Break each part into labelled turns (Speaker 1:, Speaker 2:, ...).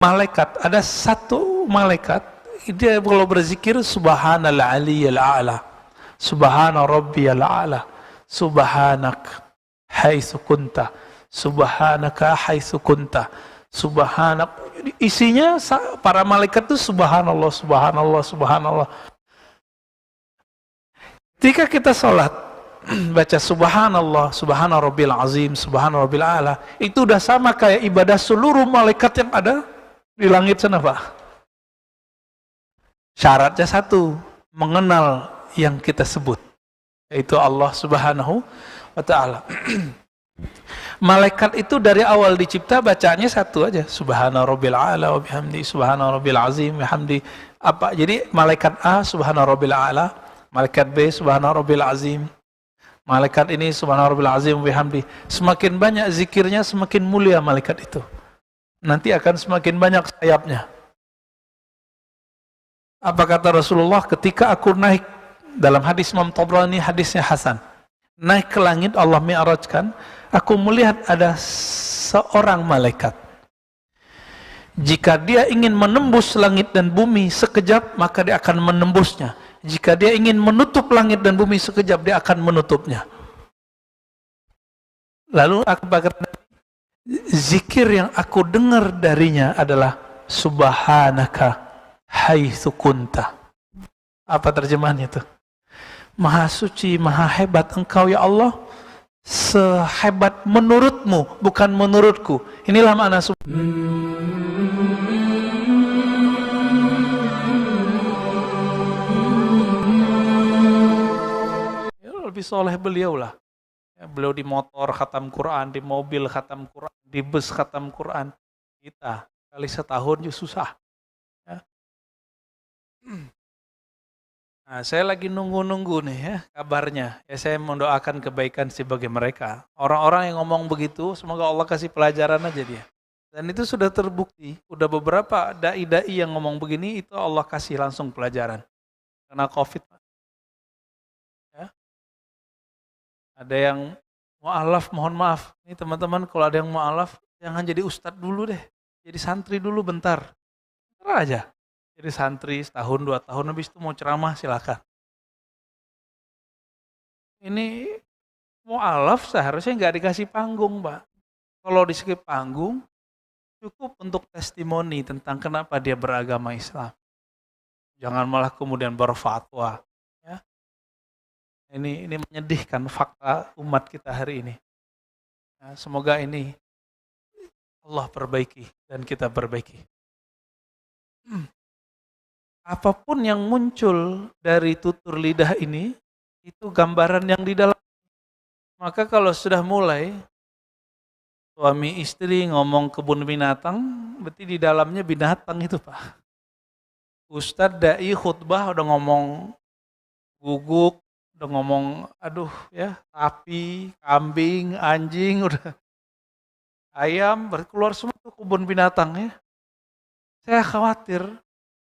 Speaker 1: malaikat, ada satu malaikat, dia kalau berzikir subhanal aliyil a'la, subhana rabbiyal a'la, subhanak haitsu kunta, subhanaka haitsu kunta, subhanak. Isinya para malaikat itu subhanallah, subhanallah, subhanallah. Ketika kita sholat baca subhanallah, subhana rabbil azim, subhana rabbil a'la, itu udah sama kayak ibadah seluruh malaikat yang ada di langit sana, Pak. Syaratnya satu, mengenal yang kita sebut, yaitu Allah subhanahu wa ta'ala. Malaikat itu dari awal dicipta bacanya satu aja, subhana rabbil a'la wa bihamdi, subhana rabbil azim wa bihamdi. Apa? Jadi malaikat A subhana rabbil a'la, malaikat B subhana rabbil azim, malaikat ini subhana rabbil azim wa bihamdi. Semakin banyak zikirnya, semakin mulia malaikat itu. Nanti akan semakin banyak sayapnya. Apa kata Rasulullah ketika aku naik, dalam hadis Imam Tabrani, hadisnya hasan, naik ke langit, Allah mi'rajkan, aku melihat ada seorang malaikat. Jika dia ingin menembus langit dan bumi sekejap, maka dia akan menembusnya. Jika dia ingin menutup langit dan bumi sekejap, dia akan menutupnya. Lalu aku berkata, zikir yang aku dengar darinya adalah subhanaka haitsu kunta. Apa terjemahannya itu? Maha suci, maha hebat engkau ya Allah, sehebat menurutmu, bukan menurutku. Inilah makna lebih soleh beliau lah. Beliau di motor khatam Quran, di mobil khatam Quran, di bus khatam Quran. Kita kali setahun juga susah. Ya. Nah, saya lagi nunggu-nunggu nih ya kabarnya. Ya, saya mendoakan kebaikan sih bagi mereka. Orang-orang yang ngomong begitu, semoga Allah kasih pelajaran aja dia. Dan itu sudah terbukti. Udah beberapa dai-dai yang ngomong begini, itu Allah kasih langsung pelajaran. Karena COVID. Ya. Ada yang mu'alaf, mohon maaf. Ini teman-teman kalau ada yang mu'alaf, jangan jadi ustadz dulu deh. Jadi santri dulu bentar. Bentar aja. Jadi santri setahun, 2 tahun, habis itu mau ceramah silakan. Ini mu'alaf seharusnya nggak dikasih panggung, Pak. Kalau dikasih panggung, cukup untuk testimoni tentang kenapa dia beragama Islam. Jangan malah kemudian berfatwa. Ya. Ini menyedihkan fakta umat kita hari ini. Nah, semoga ini Allah perbaiki dan kita perbaiki. Apapun yang muncul dari tutur lidah ini, itu gambaran yang di dalam. Maka kalau sudah mulai, suami istri ngomong kebun binatang, berarti di dalamnya binatang itu, Pak. Ustadz dai khutbah udah ngomong guguk, udah ngomong aduh ya, sapi, kambing, anjing, udah ayam, keluar semua tuh kebun binatang ya. Saya khawatir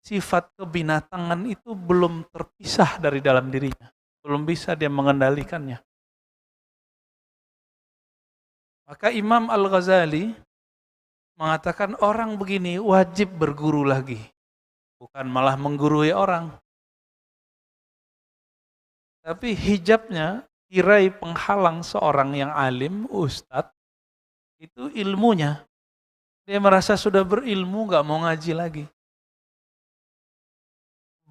Speaker 1: sifat kebinatangan itu belum terpisah dari dalam dirinya. Belum bisa dia mengendalikannya. Maka Imam Al-Ghazali mengatakan orang begini wajib berguru lagi. Bukan malah menggurui orang. Tapi hijabnya, tirai penghalang seorang yang alim, ustadz, itu ilmunya. Dia merasa sudah berilmu, gak mau ngaji lagi.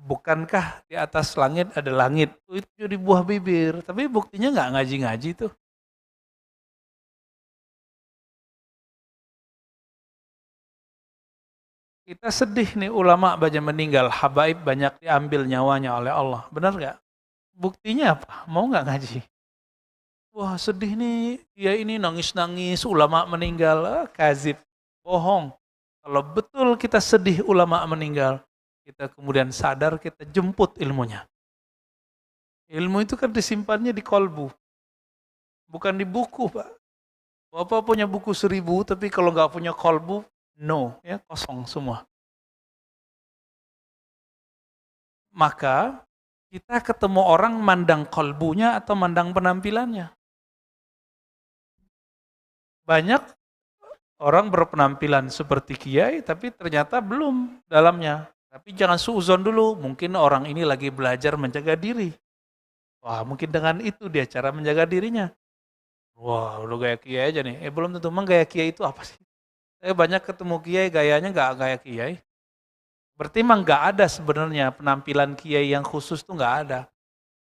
Speaker 1: Bukankah di atas langit ada langit? Itu jadi buah bibir, tapi buktinya nggak ngaji-ngaji tuh. Kita sedih nih ulama banyak meninggal, habaib banyak diambil nyawanya oleh Allah. Benar nggak? Buktinya apa? Mau nggak ngaji? Wah sedih nih, dia ini nangis-nangis, ulama meninggal. Kazib, bohong. Kalau betul kita sedih ulama meninggal, kita kemudian sadar, kita jemput ilmunya. Ilmu itu kan disimpannya di kolbu, bukan di buku, Pak. Bapak punya buku 1000, tapi kalau nggak punya kolbu, no, ya kosong semua. Maka kita ketemu orang mandang kolbunya atau mandang penampilannya. Banyak Orang berpenampilan seperti kiai, tapi ternyata belum dalamnya. Tapi jangan suuzon dulu, mungkin orang ini lagi belajar menjaga diri. Wah, mungkin dengan itu dia cara menjaga dirinya. Wah, lu gaya kiai aja nih. Belum tentu, emang gaya kiai itu apa sih? Saya banyak ketemu kiai, gayanya nggak gaya kiai. Berarti emang nggak ada sebenarnya penampilan kiai yang khusus tuh nggak ada.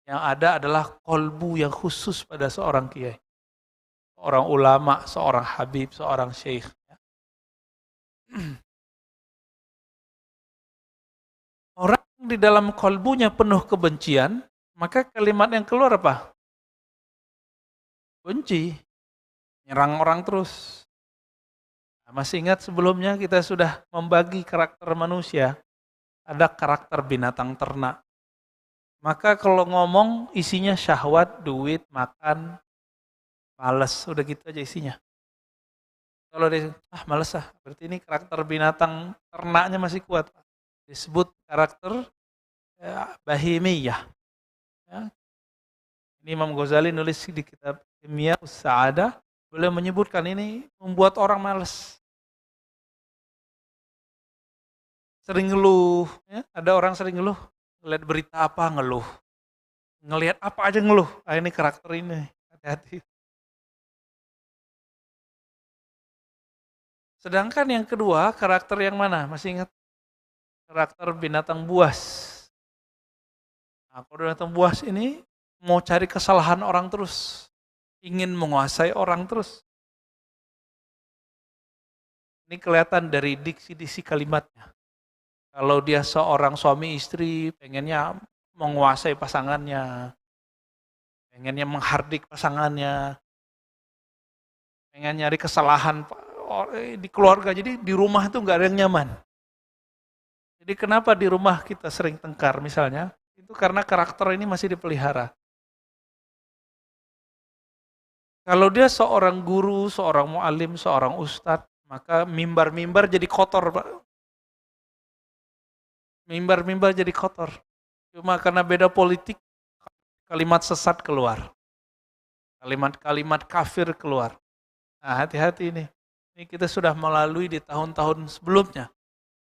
Speaker 1: Yang ada adalah kolbu yang khusus pada seorang kiai. Seorang ulama, seorang habib, seorang syekh. Orang di dalam kolbunya penuh kebencian, maka kalimat yang keluar apa? Benci, nyerang orang terus. Nah, masih ingat sebelumnya kita sudah membagi karakter manusia, ada karakter binatang ternak. Maka kalau ngomong isinya syahwat, duit, makan, males, udah gitu aja isinya. Kalau dia, males berarti ini karakter binatang ternaknya masih kuat. Disebut karakter bahimiyah. Ya. Ini Imam Ghazali nulis di kitab Kimia Sa'adah, beliau menyebutkan ini membuat orang malas. Sering ngeluh, ya? Ada orang sering ngeluh, ngeliat berita apa ngeluh, ngelihat apa aja ngeluh. Ini karakter ini, hati-hati. Sedangkan yang kedua, karakter yang mana? Masih ingat? Karakter binatang buas. Nah, kalau binatang buas ini mau cari kesalahan orang terus, ingin menguasai orang terus. Ini kelihatan dari diksi-diksi kalimatnya. Kalau dia seorang suami istri, pengennya menguasai pasangannya, pengennya menghardik pasangannya, pengen nyari kesalahan di keluarga, jadi di rumah itu nggak ada yang nyaman. Jadi kenapa di rumah kita sering tengkar misalnya, itu karena karakter ini masih dipelihara. Kalau dia seorang guru, seorang mu'alim, seorang ustadz, maka mimbar-mimbar jadi kotor, Pak. Mimbar-mimbar jadi kotor. Cuma karena beda politik, kalimat sesat keluar. Kalimat-kalimat kafir keluar. Nah, hati-hati ini. Ini kita sudah melalui di tahun-tahun sebelumnya.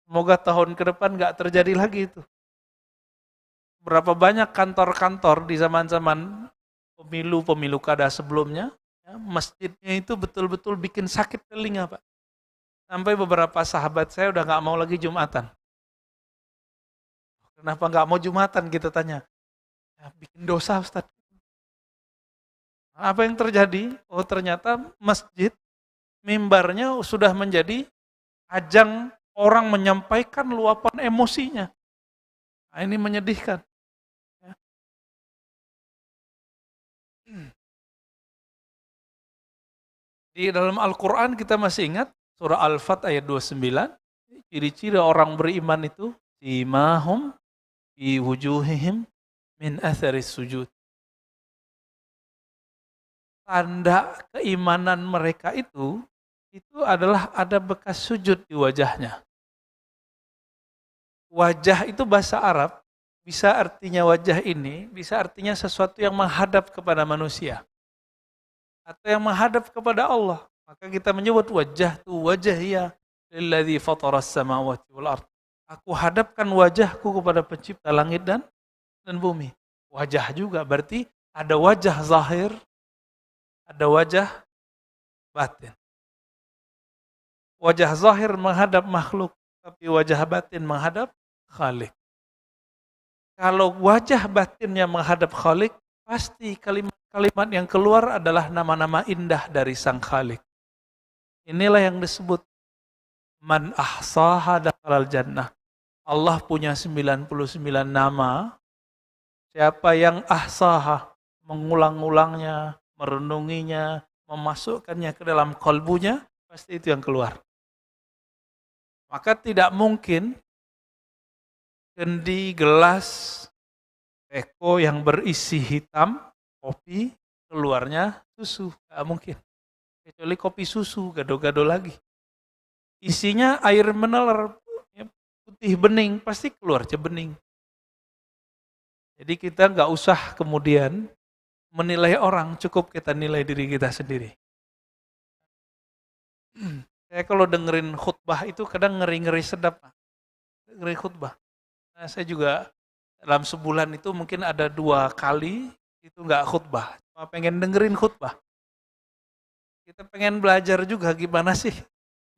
Speaker 1: Semoga tahun ke depan nggak terjadi lagi itu. Berapa banyak kantor-kantor di zaman-zaman pemilu kada sebelumnya, ya, masjidnya itu betul-betul bikin sakit telinga, Pak. Sampai beberapa sahabat saya udah nggak mau lagi Jumatan. Kenapa nggak mau Jumatan, kita tanya. Ya, bikin dosa, Ustaz. Apa yang terjadi? Oh, ternyata masjid, mimbarnya sudah menjadi ajang orang menyampaikan luapan emosinya. Nah, ini menyedihkan. Ya. Di dalam Al-Quran kita masih ingat, surah Al-Fat ayat 29, ciri-ciri orang beriman itu, simahum fi wujuhihim min atharis sujud. Tanda keimanan mereka itu adalah ada bekas sujud di wajahnya. Wajah itu bahasa Arab, bisa artinya wajah ini, bisa artinya sesuatu yang menghadap kepada manusia. Atau yang menghadap kepada Allah. Maka kita menyebut wajah itu wajahiyah lilladzi fataras samawati wal ard. Aku hadapkan wajahku kepada pencipta langit dan bumi. Wajah juga berarti ada wajah zahir, ada wajah batin. Wajah zahir menghadap makhluk, tapi wajah batin menghadap Khalik. Kalau wajah batinnya menghadap Khalik, pasti kalimat-kalimat yang keluar adalah nama-nama indah dari Sang Khalik. Inilah yang disebut man ahsaha dakhalal jannah. Allah punya 99 nama. Siapa yang ahsaha, mengulang-ulangnya, merenunginya, memasukkannya ke dalam kalbunya, pasti itu yang keluar. Maka tidak mungkin kendi gelas teko yang berisi hitam, kopi, keluarnya susu. Tidak mungkin. Kecuali kopi susu, gado-gado lagi. Isinya air mineral, putih bening, pasti keluar bening. Jadi kita nggak usah kemudian menilai orang, cukup kita nilai diri kita sendiri. Saya kalau dengerin khutbah itu kadang ngeri-ngeri sedap, Pak. Ngeri khutbah. Nah, saya juga dalam sebulan itu mungkin ada 2 kali itu nggak khutbah, cuma pengen dengerin khutbah. Kita pengen belajar juga gimana sih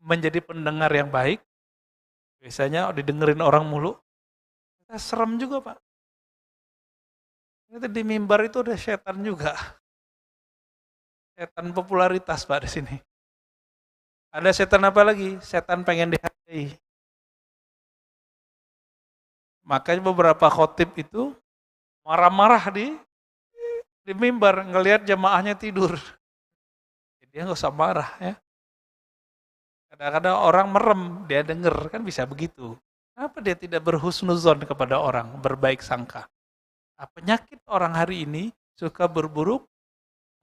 Speaker 1: menjadi pendengar yang baik. Biasanya didengerin orang mulu, kita serem juga, Pak. Itu di mimbar itu ada setan juga. Setan popularitas, Pak, di sini. Ada setan apa lagi? Setan pengen dihargai. Makanya beberapa khotib itu marah-marah di mimbar ngelihat jamaahnya tidur. Dia nggak usah marah ya. Kadang-kadang orang merem, dia denger, kan bisa begitu. Kenapa dia tidak berhusnuzon kepada orang, berbaik sangka? Nah, penyakit orang hari ini suka berburuk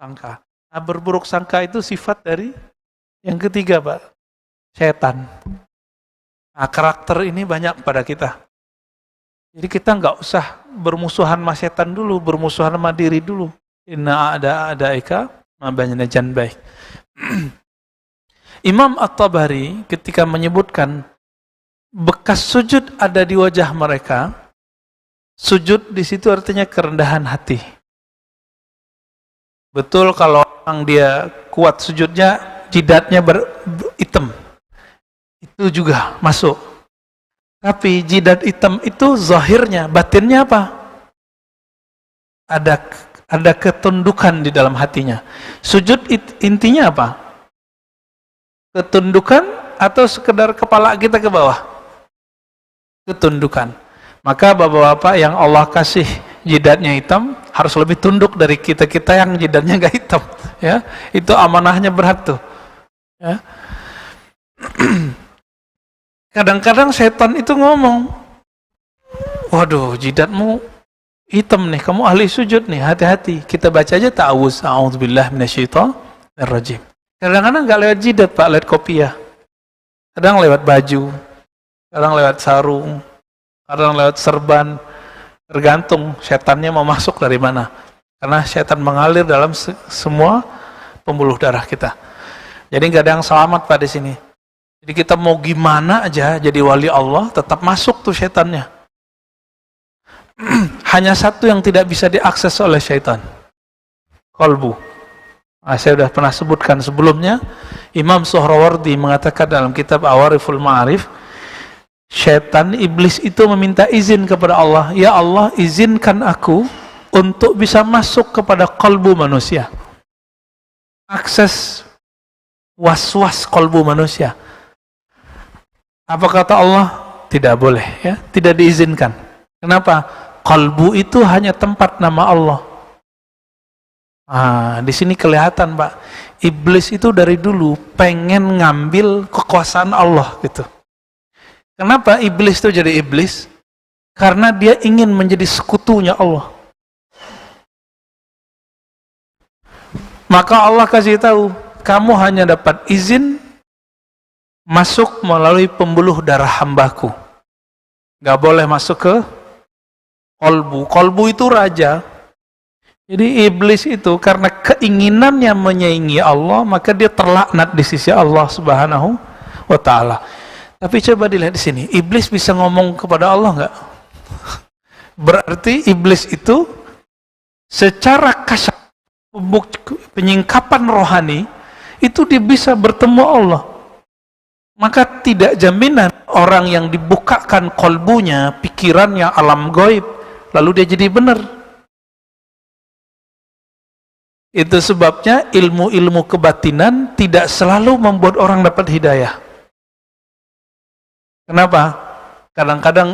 Speaker 1: sangka. Nah, berburuk sangka itu sifat dari yang ketiga, Pak, setan. Nah, karakter ini banyak pada kita. Jadi kita nggak usah bermusuhan sama setan dulu, bermusuhan sama diri dulu. Inna ada eka, mabanyana janbai. Imam At-Tabari ketika menyebutkan bekas sujud ada di wajah mereka, sujud di situ artinya kerendahan hati. Betul kalau orang dia kuat sujudnya, jidatnya hitam, itu juga masuk. Tapi jidat hitam itu zahirnya, batinnya apa? Ada ketundukan di dalam hatinya. Sujud intinya apa? Ketundukan atau sekedar kepala kita ke bawah? Ketundukan. Maka bapak-bapak yang Allah kasih jidatnya hitam harus lebih tunduk dari kita-kita yang jidatnya nggak hitam. Ya, itu amanahnya berat tuh. Ya. Kadang-kadang setan itu ngomong, waduh jidatmu hitam nih, kamu ahli sujud nih, hati-hati. Kita baca aja ta'awuz, a'udzubillah minasyaitonirrajim. Kadang-kadang nggak lewat jidat, Pak, lewat kopiah. Kadang lewat baju, kadang lewat sarung, kadang lewat serban. Tergantung setannya mau masuk dari mana. Karena setan mengalir dalam semua pembuluh darah kita. Jadi nggak ada yang selamat Pak di sini. Jadi kita mau gimana aja jadi wali Allah, tetap masuk tuh setannya. Hanya satu yang tidak bisa diakses oleh syaitan. Qalbu. Nah, saya sudah pernah sebutkan sebelumnya, Imam Suhrawardi mengatakan dalam kitab Awariful Ma'arif, syaitan iblis itu meminta izin kepada Allah, ya Allah izinkan aku untuk bisa masuk kepada qalbu manusia. Akses was-was qalbu manusia. Apa kata Allah? Tidak boleh, ya, tidak diizinkan. Kenapa? Qalbu itu hanya tempat nama Allah. Ah, di sini kelihatan Pak, iblis itu dari dulu pengen ngambil kekuasaan Allah gitu. Kenapa iblis itu jadi iblis? Karena dia ingin menjadi sekutunya Allah. Maka Allah kasih tahu, kamu hanya dapat izin masuk melalui pembuluh darah hambaku. Gak boleh masuk ke kolbu. Kolbu itu raja. Jadi iblis itu karena keinginannya menyaingi Allah, maka dia terlaknat di sisi Allah Subhanahu wa Ta'ala. Tapi coba dilihat di sini, iblis bisa ngomong kepada Allah nggak? Berarti iblis itu secara kasar, penyingkapan rohani, itu dia bisa bertemu Allah. Maka tidak jaminan orang yang dibukakan kolbunya, pikirannya, alam gaib, lalu dia jadi benar. Itu sebabnya ilmu-ilmu kebatinan tidak selalu membuat orang dapat hidayah. Kenapa? Kadang-kadang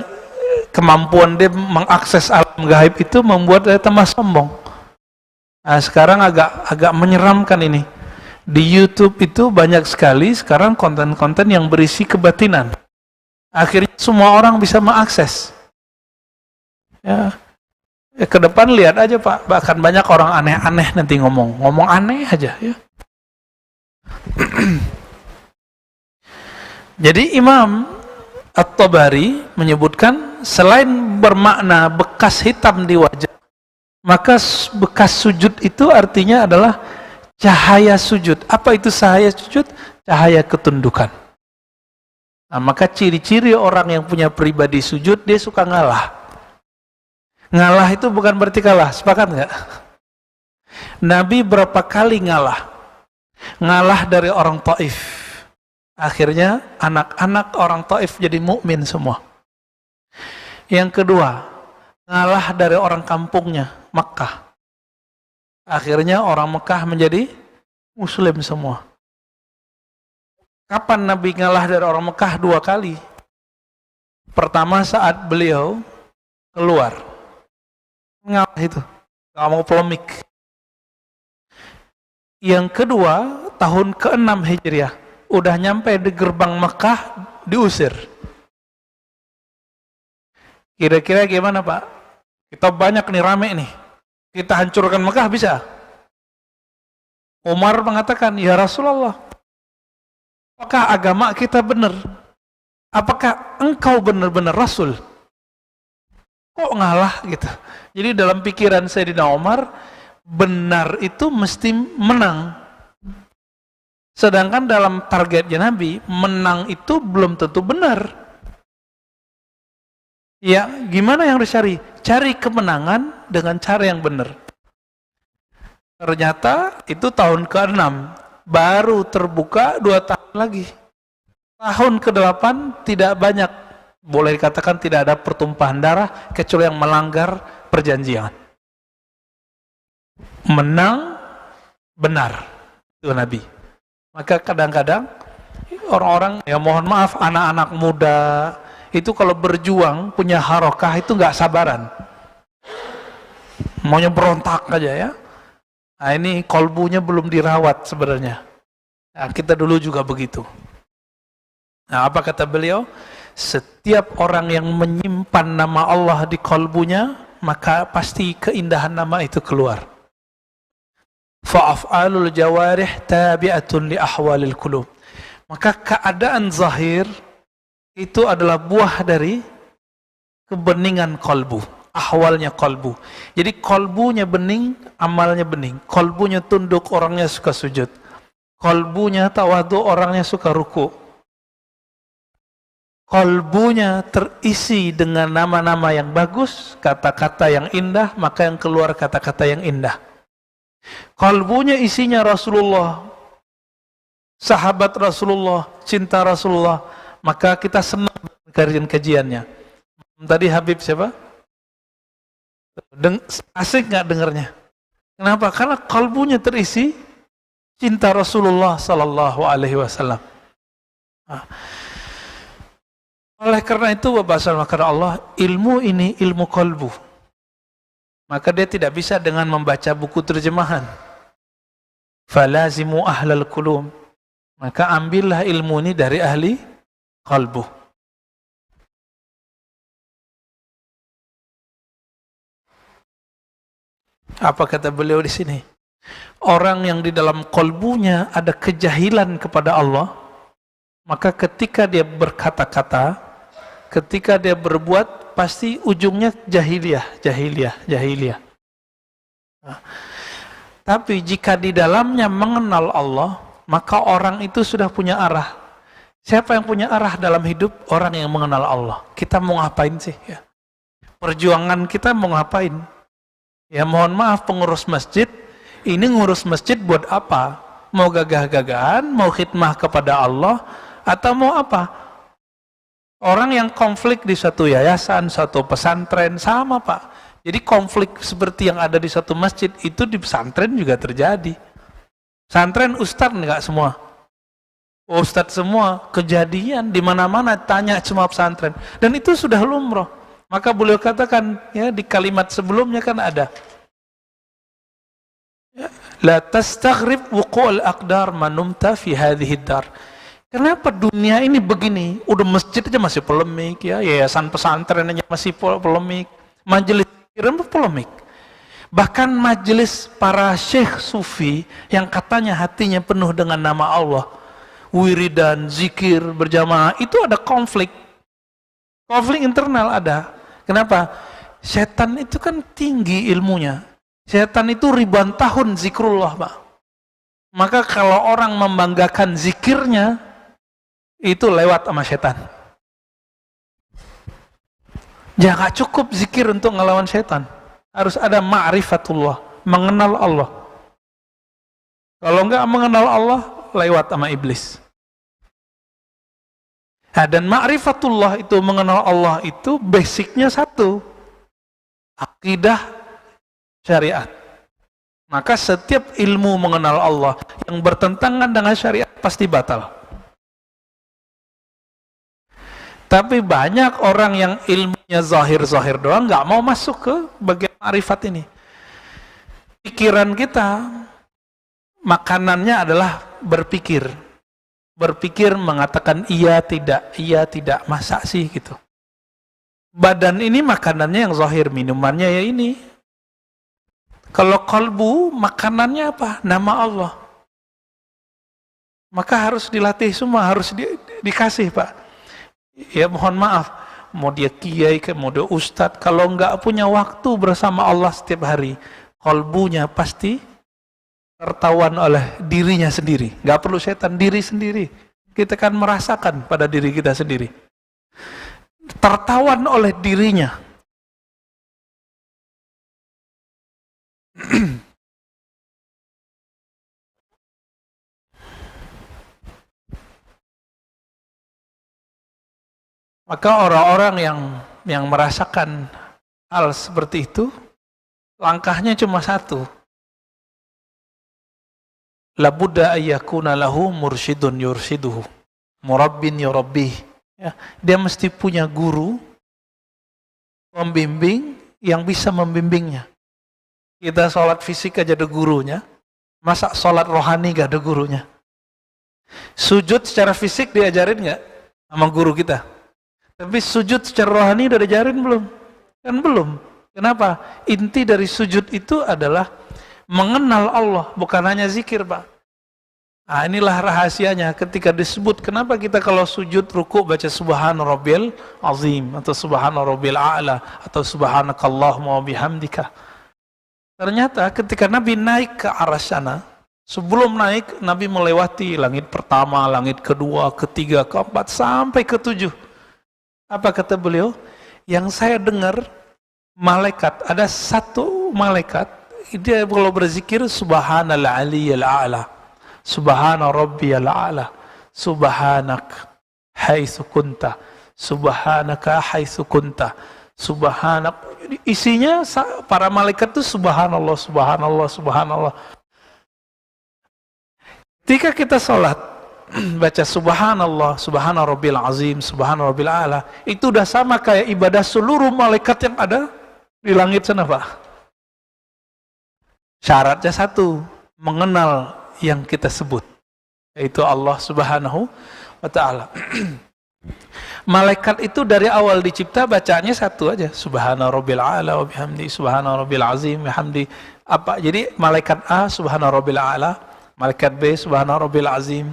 Speaker 1: kemampuan dia mengakses alam gaib itu membuat dia tambah sombong. Nah, sekarang agak menyeramkan ini. Di YouTube itu banyak sekali sekarang konten-konten yang berisi kebatinan. Akhirnya semua orang bisa mengakses. Ya, ke depan lihat aja Pak, bahkan banyak orang aneh-aneh nanti ngomong aneh aja ya. Jadi Imam At-Tabari menyebutkan selain bermakna bekas hitam di wajah, maka bekas sujud itu artinya adalah cahaya sujud. Apa itu cahaya sujud? cahaya ketundukan. Nah, maka ciri-ciri orang yang punya pribadi sujud, dia suka ngalah. Ngalah itu bukan berarti kalah, sepakat nggak? Nabi berapa kali ngalah? Ngalah dari orang Taif. Akhirnya anak-anak orang Taif jadi mukmin semua. Yang kedua, ngalah dari orang kampungnya, Makkah. Akhirnya orang Mekah menjadi Muslim semua. Kapan Nabi ngalah dari orang Mekah? 2 kali. Pertama saat beliau keluar. Ngalah itu. Gak mau polemik. Yang kedua, tahun ke-6 Hijriah. Udah nyampe di gerbang Mekah, diusir. Kira-kira gimana Pak? Kita banyak nih, rame nih. Kita hancurkan Mekah bisa? Umar mengatakan, ya Rasulullah, apakah agama kita benar? Apakah engkau benar-benar Rasul? Kok ngalah gitu? Jadi dalam pikiran Sayyidina Umar, benar itu mesti menang. Sedangkan dalam targetnya Nabi, menang itu belum tentu benar. Ya, gimana yang harus cari? Cari kemenangan dengan cara yang benar. Ternyata itu tahun ke-6, baru terbuka 2 tahun lagi. Tahun ke-8 tidak banyak, boleh dikatakan tidak ada pertumpahan darah, kecuali yang melanggar perjanjian. Menang, benar. Itu Nabi. Maka kadang-kadang orang-orang, ya mohon maaf, anak-anak muda, itu kalau berjuang, punya harokah itu nggak sabaran. Maunya berontak aja ya. Nah ini kolbunya belum dirawat sebenarnya. Nah, kita dulu juga begitu. Nah apa kata beliau? Setiap orang yang menyimpan nama Allah di kolbunya, maka pasti keindahan nama itu keluar. Fa'af'alul jawarih tabi'atun li ahwalil qulub. Maka keadaan zahir itu adalah buah dari kebeningan kolbu, ahwalnya kolbu. Jadi kolbunya bening, amalnya bening. Kolbunya tunduk, orangnya suka sujud. Kolbunya tawadu, orangnya suka ruku. Kolbunya terisi dengan nama-nama yang bagus, kata-kata yang indah, maka yang keluar kata-kata yang indah. Kolbunya isinya Rasulullah, sahabat Rasulullah, cinta Rasulullah, maka kita senang kajian-kajiannya. Tadi Habib siapa? Asik nggak dengarnya? Kenapa? Karena kalbunya terisi cinta Rasulullah Sallallahu Alaihi Wasallam. Oleh karena itu, kata Allah, ilmu ini ilmu kalbu. Maka dia tidak bisa dengan membaca buku terjemahan. Falazimu ahlal qulub. Maka ambillah ilmu ini dari ahli kalbu. Apa kata beliau di sini? Orang yang di dalam kalbunya ada kejahilan kepada Allah, maka ketika dia berkata-kata, ketika dia berbuat, pasti ujungnya jahiliyah. Nah, tapi jika di dalamnya mengenal Allah, maka orang itu sudah punya arah. Siapa yang punya arah dalam hidup? Orang yang mengenal Allah. Kita mau ngapain sih? Ya. Perjuangan kita mau ngapain? Ya mohon maaf pengurus masjid, ini ngurus masjid buat apa? Mau gagah-gagahan, mau khidmah kepada Allah, atau mau apa? Orang yang konflik di suatu yayasan, suatu pesantren, sama Pak. Jadi konflik seperti yang ada di suatu masjid, itu di pesantren juga terjadi. Pesantren ustadz enggak semua. Ustadz semua, kejadian di mana-mana, tanya semua pesantren. Dan itu sudah lumrah. Maka beliau katakan, ya di kalimat sebelumnya kan ada. La tastaghrib wuqu'ul aqdar manumta fi hadhihi dar. Kenapa dunia ini begini? Udah masjid aja masih polemik, ya yayasan pesantren aja masih polemik, majelis pikiran polemik. Bahkan majelis para syekh sufi yang katanya hatinya penuh dengan nama Allah, wiridan, zikir, berjamaah, itu ada konflik. Konflik internal ada. Kenapa? Setan itu kan tinggi ilmunya. Setan itu ribuan tahun zikrullah, Pak. Maka kalau orang membanggakan zikirnya, itu lewat sama setan. Jangan cukup zikir untuk ngelawan setan. Harus ada ma'rifatullah, mengenal Allah. Kalau enggak mengenal Allah, lewat sama iblis. Nah, dan ma'rifatullah itu, mengenal Allah itu basicnya satu, akidah syariat. Maka setiap ilmu mengenal Allah yang bertentangan dengan syariat pasti batal. Tapi banyak orang yang ilmunya zahir-zahir doang, nggak mau masuk ke bagian ma'rifat ini. Pikiran kita, makanannya adalah berpikir. Berpikir mengatakan iya tidak, masa sih gitu. Badan ini makanannya yang zahir, minumannya ya ini. Kalau kalbu, makanannya apa? Nama Allah. Maka harus dilatih semua, harus dikasih Pak. Ya mohon maaf, mau dia kiai, mau dia ustadz, kalau nggak punya waktu bersama Allah setiap hari, kalbunya pasti tertawan oleh dirinya sendiri. Nggak perlu setan, diri sendiri. Kita kan merasakan pada diri kita sendiri. Tertawan oleh dirinya. Maka orang-orang yang merasakan hal seperti itu, langkahnya cuma satu. Labudda ayyakuna lahu mursyidun yursyiduhu, murabbin yurabbih. Ya, dia mesti punya guru, pembimbing yang bisa membimbingnya. Kita sholat fisik aja ada gurunya, masa sholat rohani gak ada gurunya? Sujud secara fisik diajarin gak sama guru kita? Tapi sujud secara rohani udah diajarin belum? Kan belum. Kenapa? Inti dari sujud itu adalah mengenal Allah, bukan hanya zikir, Pak. Nah, inilah rahasianya ketika disebut kenapa kita kalau sujud ruku baca subhana rabbil azim atau subhana rabbil a'la atau subhanakallahumma wa bihamdika. Ternyata ketika Nabi naik ke arah sana, sebelum naik Nabi melewati langit pertama, langit kedua, ketiga, keempat sampai ketujuh. Apa kata beliau? Yang saya dengar malaikat, ada satu malaikat, dia kalau berzikir subhanal aliyil a'la, subhana rabbiyal a'la, subhanak haitsu kunta, subhanaka haitsu kunta, subhanak. Isinya para malaikat itu subhanallah, subhanallah, subhanallah. Ketika kita sholat baca subhanallah, subhana rabbil azim, subhana rabbil a'la, itu udah sama kayak ibadah seluruh malaikat yang ada di langit sana, Pak. Syaratnya satu, mengenal yang kita sebut, yaitu Allah subhanahu wa ta'ala. Malaikat itu dari awal dicipta bacanya satu aja, subhana rabbil a'la wa bihamdi, subhana rabbil azim wa bihamdi. Apa? Jadi malaikat A subhana rabbil a'la, malaikat B subhana rabbil azim,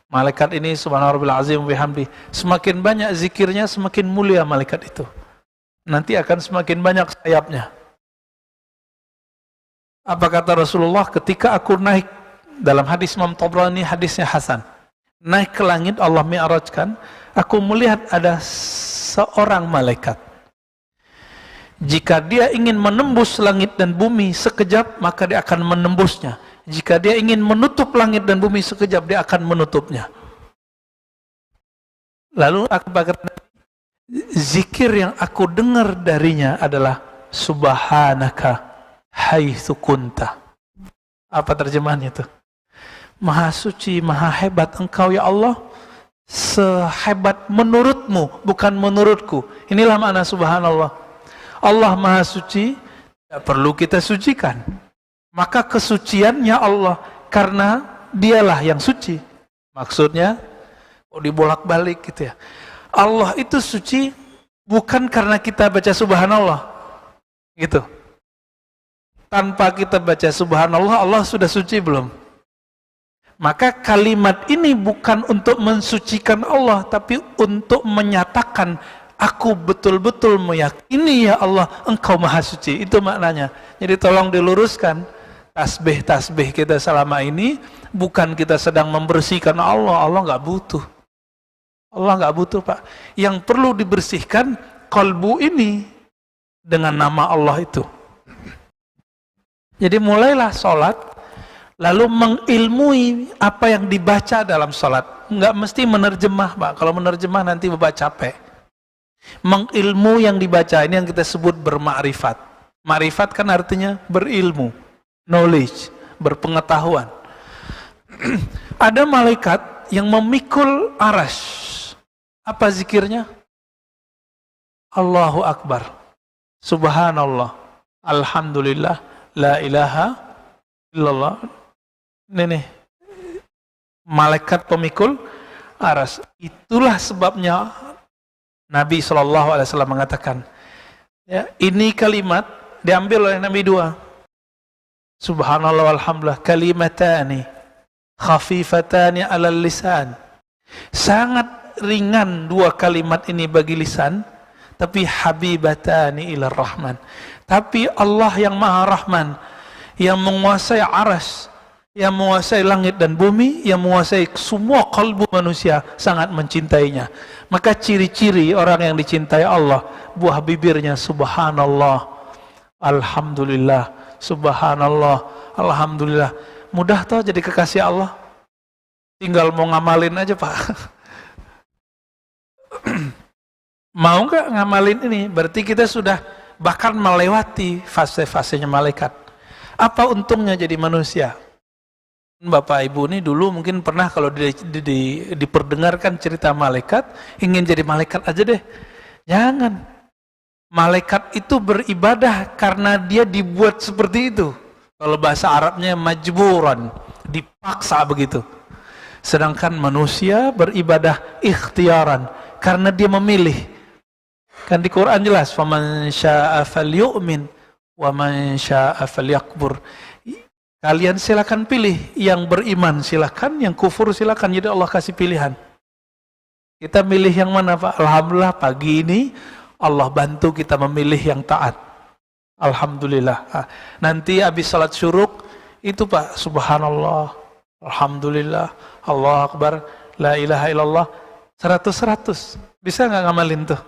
Speaker 1: malaikat ini subhana rabbil azim wa bihamdi. Semakin banyak zikirnya, semakin mulia malaikat itu. Nanti akan semakin banyak sayapnya. Apa kata Rasulullah ketika aku naik, dalam hadis Imam Tabrani, hadisnya Hasan, naik ke langit, Allah mi'rajkan, aku melihat ada seorang malaikat. Jika dia ingin menembus langit dan bumi sekejap, maka dia akan menembusnya. Jika dia ingin menutup langit dan bumi sekejap, dia akan menutupnya. Lalu aku berkata, zikir yang aku dengar darinya adalah subhanaka haitsu kunta. Apa terjemahannya itu? Maha suci, maha hebat engkau ya Allah, sehebat menurutmu, bukan menurutku. Inilah makna subhanallah. Allah maha suci, tidak perlu kita sucikan. Maka kesuciannya Allah, karena dialah yang suci. Maksudnya, dibolak-balik gitu ya. Allah itu suci bukan karena kita baca subhanallah. Gitu. Tanpa kita baca subhanallah, Allah sudah suci belum? Maka kalimat ini bukan untuk mensucikan Allah, tapi untuk menyatakan aku betul-betul meyakini ya Allah, engkau maha suci. Itu maknanya. Jadi tolong diluruskan. tasbih kita selama ini bukan kita sedang membersihkan Allah. Allah nggak butuh. Allah nggak butuh, Pak. Yang perlu dibersihkan kalbu ini dengan nama Allah itu. Jadi mulailah sholat, lalu mengilmui apa yang dibaca dalam sholat. Nggak mesti menerjemah, Pak. Kalau menerjemah nanti Bapak capek. Mengilmu yang dibaca, ini yang kita sebut bermakrifat. Makrifat kan artinya berilmu, knowledge, berpengetahuan. Ada malaikat yang memikul arasy. Apa zikirnya? Allahu Akbar, Subhanallah, Alhamdulillah, La ilaha illallah. Ini malaikat pemikul aras. Itulah sebabnya Nabi SAW mengatakan, ya, ini kalimat diambil oleh Nabi dua. Subhanallah walhamdulillah, kalimatani khafifatani alal lisan. Sangat ringan dua kalimat ini bagi lisan, tapi habibatani ilar rahman. Tapi Allah yang maha rahman, yang menguasai aras, yang menguasai langit dan bumi, yang menguasai semua kalbu manusia, sangat mencintainya. Maka ciri-ciri orang yang dicintai Allah, buah bibirnya subhanallah, alhamdulillah, subhanallah, alhamdulillah. Mudah toh jadi kekasih Allah. Tinggal mau ngamalin aja, Pak. Mau nggak ngamalin ini? Berarti kita sudah bahkan melewati fase-fasenya malaikat. Apa untungnya jadi manusia? Bapak Ibu ini dulu mungkin pernah kalau diperdengarkan cerita malaikat, ingin jadi malaikat aja deh. Jangan. Malaikat itu beribadah karena dia dibuat seperti itu. Kalau bahasa Arabnya majburan, dipaksa begitu. Sedangkan manusia beribadah ikhtiaran, karena dia memilih. Kan di Quran jelas, faman syaa'a falyu'min wa man syaa'a falyakfur. Kalian silakan pilih, yang beriman silakan, yang kufur silakan. Jadi Allah kasih pilihan. Kita milih yang mana, Pak? Alhamdulillah pagi ini Allah bantu kita memilih yang taat. Alhamdulillah. Nanti habis salat syuruk itu, Pak, subhanallah, alhamdulillah, Allah Akbar, la ilaha illallah, 100. Bisa nggak ngamalin tuh?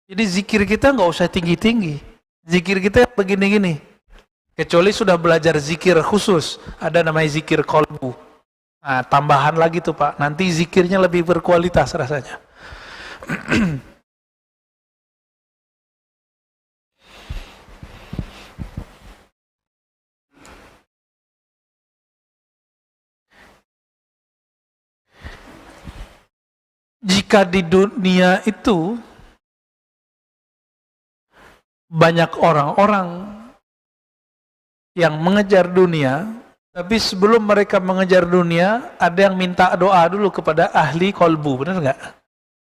Speaker 1: Jadi zikir kita nggak usah tinggi-tinggi. Zikir kita begini-gini. Kecuali sudah belajar zikir khusus, ada namanya zikir qalbu. Nah, tambahan lagi tuh, Pak. Nanti zikirnya lebih berkualitas rasanya. Jika di dunia itu banyak orang-orang yang mengejar dunia, tapi sebelum mereka mengejar dunia, ada yang minta doa dulu kepada ahli kolbu, benar nggak?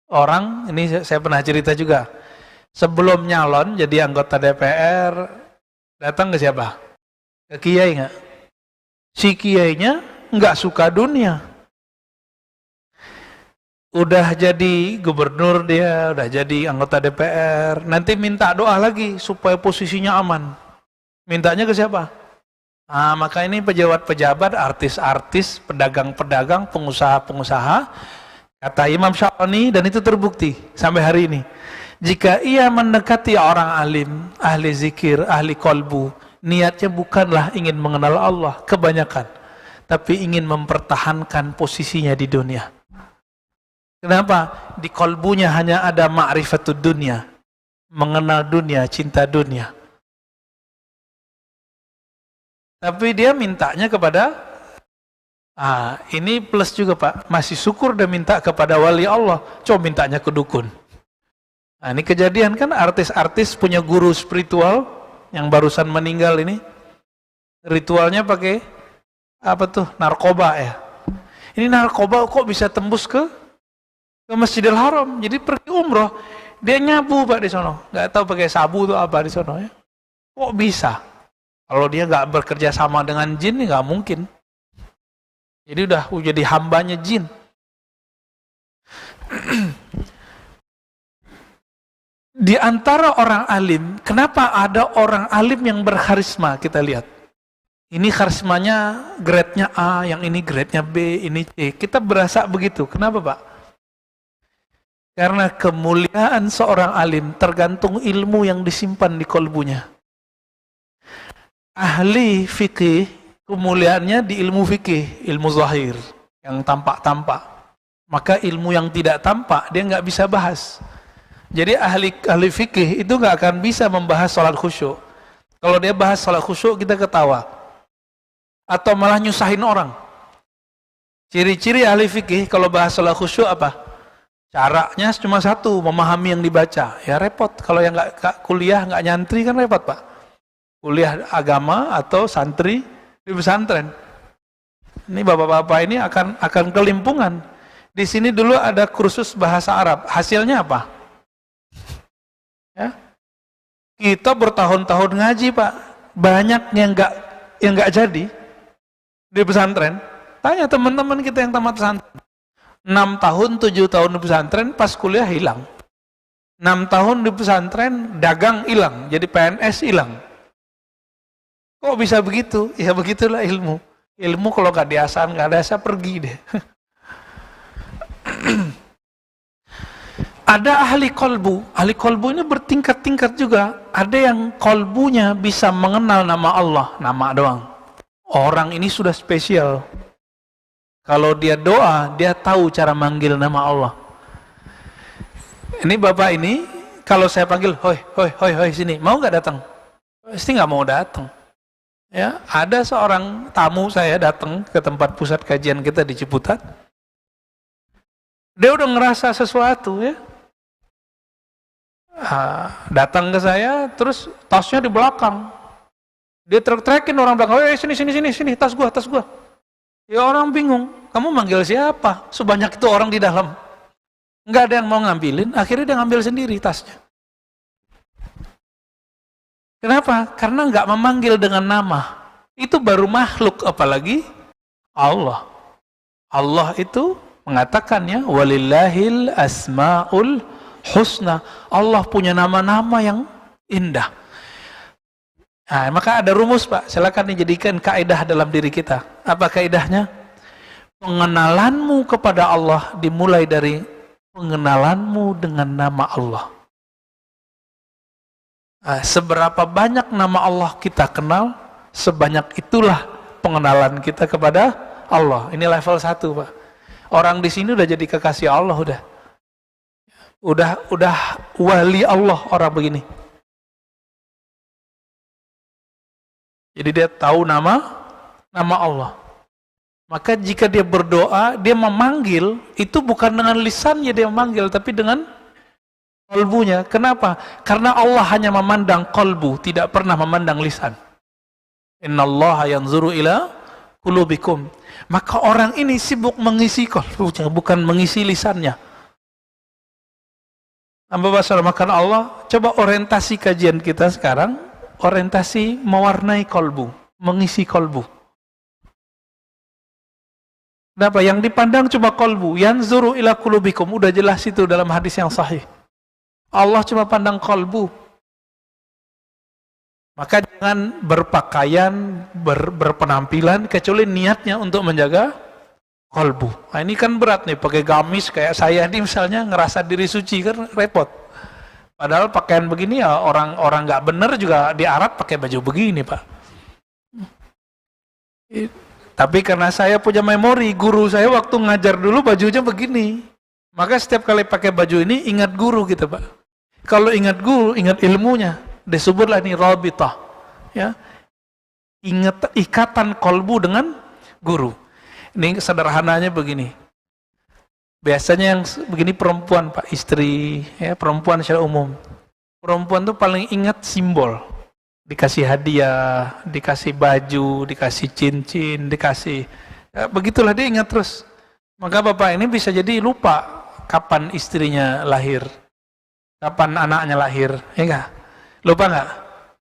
Speaker 1: Orang, ini saya pernah cerita juga, sebelum nyalon jadi anggota DPR, datang ke siapa? Ke kiai nggak? Si kiainya nggak suka dunia. Udah jadi gubernur dia, udah jadi anggota DPR, nanti minta doa lagi supaya posisinya aman. Mintanya ke siapa? Nah, maka ini pejabat-pejabat, artis-artis, pedagang-pedagang, pengusaha-pengusaha, kata Imam Sya'rani, dan itu terbukti sampai hari ini. Jika ia mendekati orang alim, ahli zikir, ahli kolbu, niatnya bukanlah ingin mengenal Allah, kebanyakan, tapi ingin mempertahankan posisinya di dunia. Kenapa? Di kolbunya hanya ada ma'rifatud dunia, mengenal dunia, cinta dunia. Tapi dia mintanya kepada, ini plus juga, Pak, masih syukur dia minta kepada wali Allah, coba mintanya ke dukun. Nah, ini kejadian kan, artis-artis punya guru spiritual yang barusan meninggal ini, ritualnya pakai apa tuh, narkoba ya. Ini narkoba kok bisa tembus ke Masjidil Haram, jadi pergi umroh, dia nyabu, Pak, di sono, nggak tahu pakai sabu atau apa di sono ya. Kok bisa? Kalau dia nggak bekerja sama dengan jin, nggak mungkin. Jadi udah jadi hambanya jin. Di antara orang alim, kenapa ada orang alim yang berkarisma? Kita lihat, Ini karismanya grade-nya A, yang ini grade-nya B, ini C. Kita berasa begitu. Kenapa, Pak? Karena kemuliaan seorang alim tergantung ilmu yang disimpan di kolbunya. Ahli fikih, kemuliaannya di ilmu fikih, ilmu zahir, yang tampak-tampak. Maka ilmu yang tidak tampak, dia nggak bisa bahas. Jadi ahli fikih itu nggak akan bisa membahas sholat khusyuk. Kalau dia bahas sholat khusyuk, kita ketawa. Atau malah nyusahin orang. Ciri-ciri ahli fikih kalau bahas sholat khusyuk apa? Caranya cuma satu, memahami yang dibaca. Ya repot, kalau yang nggak kuliah, nggak nyantri kan repot, Pak. Kuliah agama atau santri di pesantren. Ini bapak-bapak ini akan kelimpungan. Di sini dulu ada kursus bahasa Arab. Hasilnya apa? Ya. Kita bertahun-tahun ngaji, Pak. Banyak yang nggak jadi di pesantren. Tanya teman-teman kita yang tamat pesantren. 6 tahun, 7 tahun di pesantren, pas kuliah hilang. 6 tahun di pesantren, dagang hilang, jadi PNS hilang. Kok bisa begitu? Ya begitulah ilmu. Ilmu kalau nggak diasah, nggak ada asa, pergi deh. Ada ahli kolbu ini bertingkat-tingkat juga. Ada yang kolbunya bisa mengenal nama Allah, nama doang. Orang ini sudah spesial. Kalau dia doa, dia tahu cara manggil nama Allah. Ini bapak ini, kalau saya panggil, hoi, sini, mau nggak datang? Pasti nggak mau datang. Ya, ada seorang tamu saya datang ke tempat pusat kajian kita di Ciputat. Dia udah ngerasa sesuatu ya. Datang ke saya, terus tasnya di belakang. Dia trek-trekin orang belakang, sini, tas gua. Ya orang bingung, kamu manggil siapa? Sebanyak itu orang di dalam. Nggak ada yang mau ngambilin, akhirnya dia ngambil sendiri tasnya. Kenapa? Karena nggak memanggil dengan nama. Itu baru makhluk, apalagi Allah. Allah itu mengatakannya, walillahil asma'ul husna. Allah punya nama-nama yang indah. Nah, maka ada rumus, Pak. Silakan dijadikan kaidah dalam diri kita. Apa kaidahnya? Pengenalanmu kepada Allah dimulai dari pengenalanmu dengan nama Allah. Nah, seberapa banyak nama Allah kita kenal, sebanyak itulah pengenalan kita kepada Allah. Ini level 1, Pak. Orang di sini udah jadi kekasih Allah, udah wali Allah orang begini. Jadi dia tahu nama Allah. Maka jika dia berdoa, dia memanggil, itu bukan dengan lisannya dia memanggil, tapi dengan kolbunya. Kenapa? Karena Allah hanya memandang kolbu, tidak pernah memandang lisan. Innallaha yanzuru ila qulubikum. Maka orang ini sibuk mengisi kolbunya, bukan mengisi lisannya. Maka Allah, coba orientasi kajian kita sekarang, orientasi mewarnai kolbu, mengisi kolbu. Kenapa? Yang dipandang cuma kolbu. Yanzuru ila qulubikum, udah jelas itu dalam hadis yang sahih. Allah cuma pandang kolbu. Maka jangan berpakaian, berpenampilan, kecuali niatnya untuk menjaga kolbu. Nah ini kan berat nih, pakai gamis kayak saya ini misalnya, ngerasa diri suci kan repot. Padahal pakaian begini ya orang nggak bener juga di Arab pakai baju begini, Pak. Tapi karena saya punya memori, guru saya waktu ngajar dulu bajunya begini. Maka setiap kali pakai baju ini ingat guru gitu, Pak. Kalau ingat guru, ingat ilmunya. Disebutlah ini rabitah. Ya. Ingat ikatan kolbu dengan guru. Ini sederhananya begini. Biasanya yang begini perempuan, Pak, istri, ya, perempuan secara umum. Perempuan tuh paling ingat simbol. Dikasih hadiah, dikasih baju, dikasih cincin, dikasih, ya, begitulah dia ingat terus. Maka bapak ini bisa jadi lupa kapan istrinya lahir, kapan anaknya lahir, ya enggak? Lupa nggak?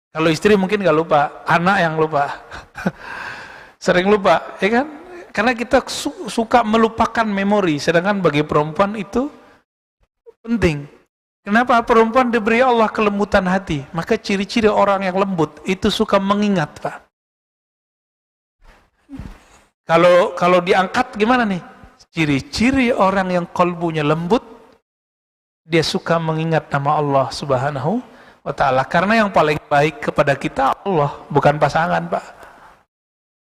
Speaker 1: Kalau istri mungkin nggak lupa, anak yang lupa. Sering lupa, ya kan? Karena kita suka melupakan memori, sedangkan bagi perempuan itu penting. Kenapa? Perempuan diberi Allah kelembutan hati, maka ciri-ciri orang yang lembut itu suka mengingat, Pak. Kalau diangkat gimana nih? Ciri-ciri orang yang kalbunya lembut, dia suka mengingat nama Allah Subhanahu wa ta'ala. Karena yang paling baik kepada kita Allah, bukan pasangan, Pak.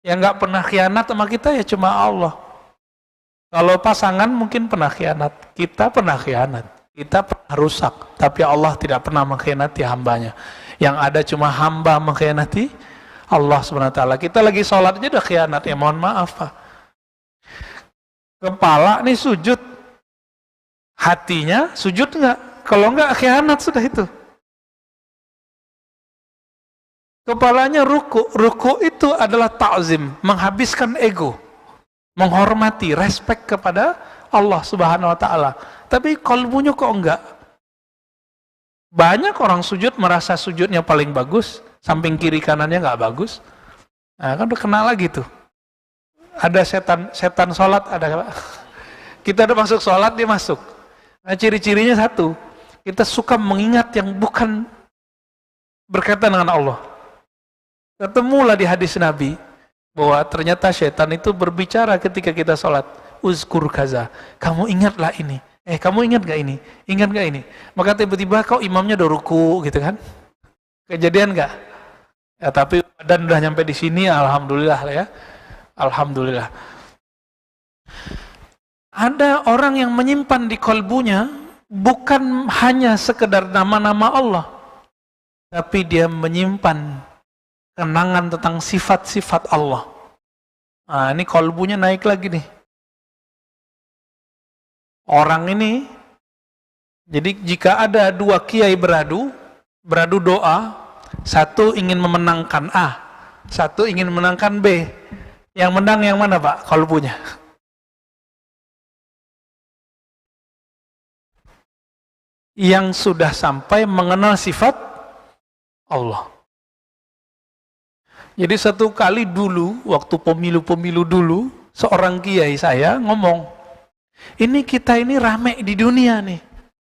Speaker 1: Yang nggak pernah khianat sama kita ya cuma Allah. Kalau pasangan mungkin pernah khianat, kita pernah khianat, kita pernah rusak, tapi Allah tidak pernah mengkhianati hambanya. Yang ada cuma hamba mengkhianati Allah Subhanahu wa ta'ala. Kita lagi sholat aja udah khianat, ya mohon maaf, Pak. Kepala nih sujud, hatinya sujud nggak? Kalau nggak khianat sudah itu. Kepalanya ruku itu adalah ta'zim, menghabiskan ego, menghormati, respect kepada Allah Subhanahu wa ta'ala. Tapi kalbunya kok enggak? Banyak orang sujud merasa sujudnya paling bagus, samping kiri kanannya enggak bagus. Nah, kan udah kenal lagi tuh. Ada setan sholat, ada. Kita udah masuk sholat, dia masuk. Nah, ciri-cirinya satu, kita suka mengingat yang bukan berkaitan dengan Allah. Ketemulah di hadis Nabi bahwa ternyata setan itu berbicara ketika kita sholat, uzkur kaza, kamu ingatlah ini, kamu ingat gak ini, ingat gak ini, maka tiba-tiba kau imamnya udah ruku gitu kan, kejadian gak? Ya, tapi dan udah nyampe di sini, alhamdulillah lah ya, alhamdulillah. Ada orang yang menyimpan di kalbunya bukan hanya sekedar nama-nama Allah, tapi dia menyimpan kenangan tentang sifat-sifat Allah. Nah, ini kalbunya naik lagi nih. Orang ini, jadi jika ada dua kiai beradu doa, satu ingin memenangkan A, satu ingin memenangkan B. Yang menang yang mana, Pak? Kalbunya. Yang sudah sampai mengenal sifat Allah. Jadi satu kali dulu, waktu pemilu-pemilu dulu, seorang kiai saya ngomong, ini kita ini rame di dunia nih,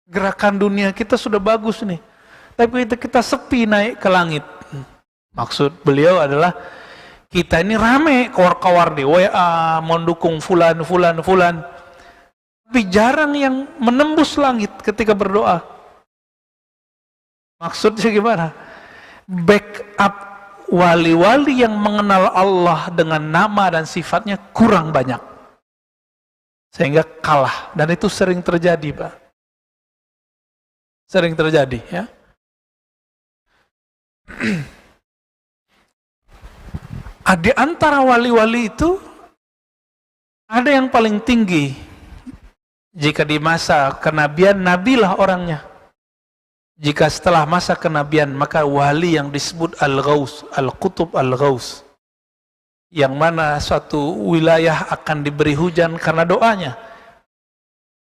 Speaker 1: gerakan dunia kita sudah bagus nih, tapi kita sepi naik ke langit. Maksud beliau adalah, kita ini rame, kawar-kawar di WA, mendukung fulan, tapi jarang yang menembus langit ketika berdoa. Maksudnya gimana? Backup wali-wali yang mengenal Allah dengan nama dan sifatnya kurang banyak. Sehingga kalah. Dan itu sering terjadi, Pak. Sering terjadi, ya. Di antara wali-wali itu, ada yang paling tinggi. Jika di masa kenabian, nabilah orangnya. Jika setelah masa kenabian, maka wali yang disebut Al-Ghaus, Al-Qutub Al-Ghaus, yang mana suatu wilayah akan diberi hujan karena doanya.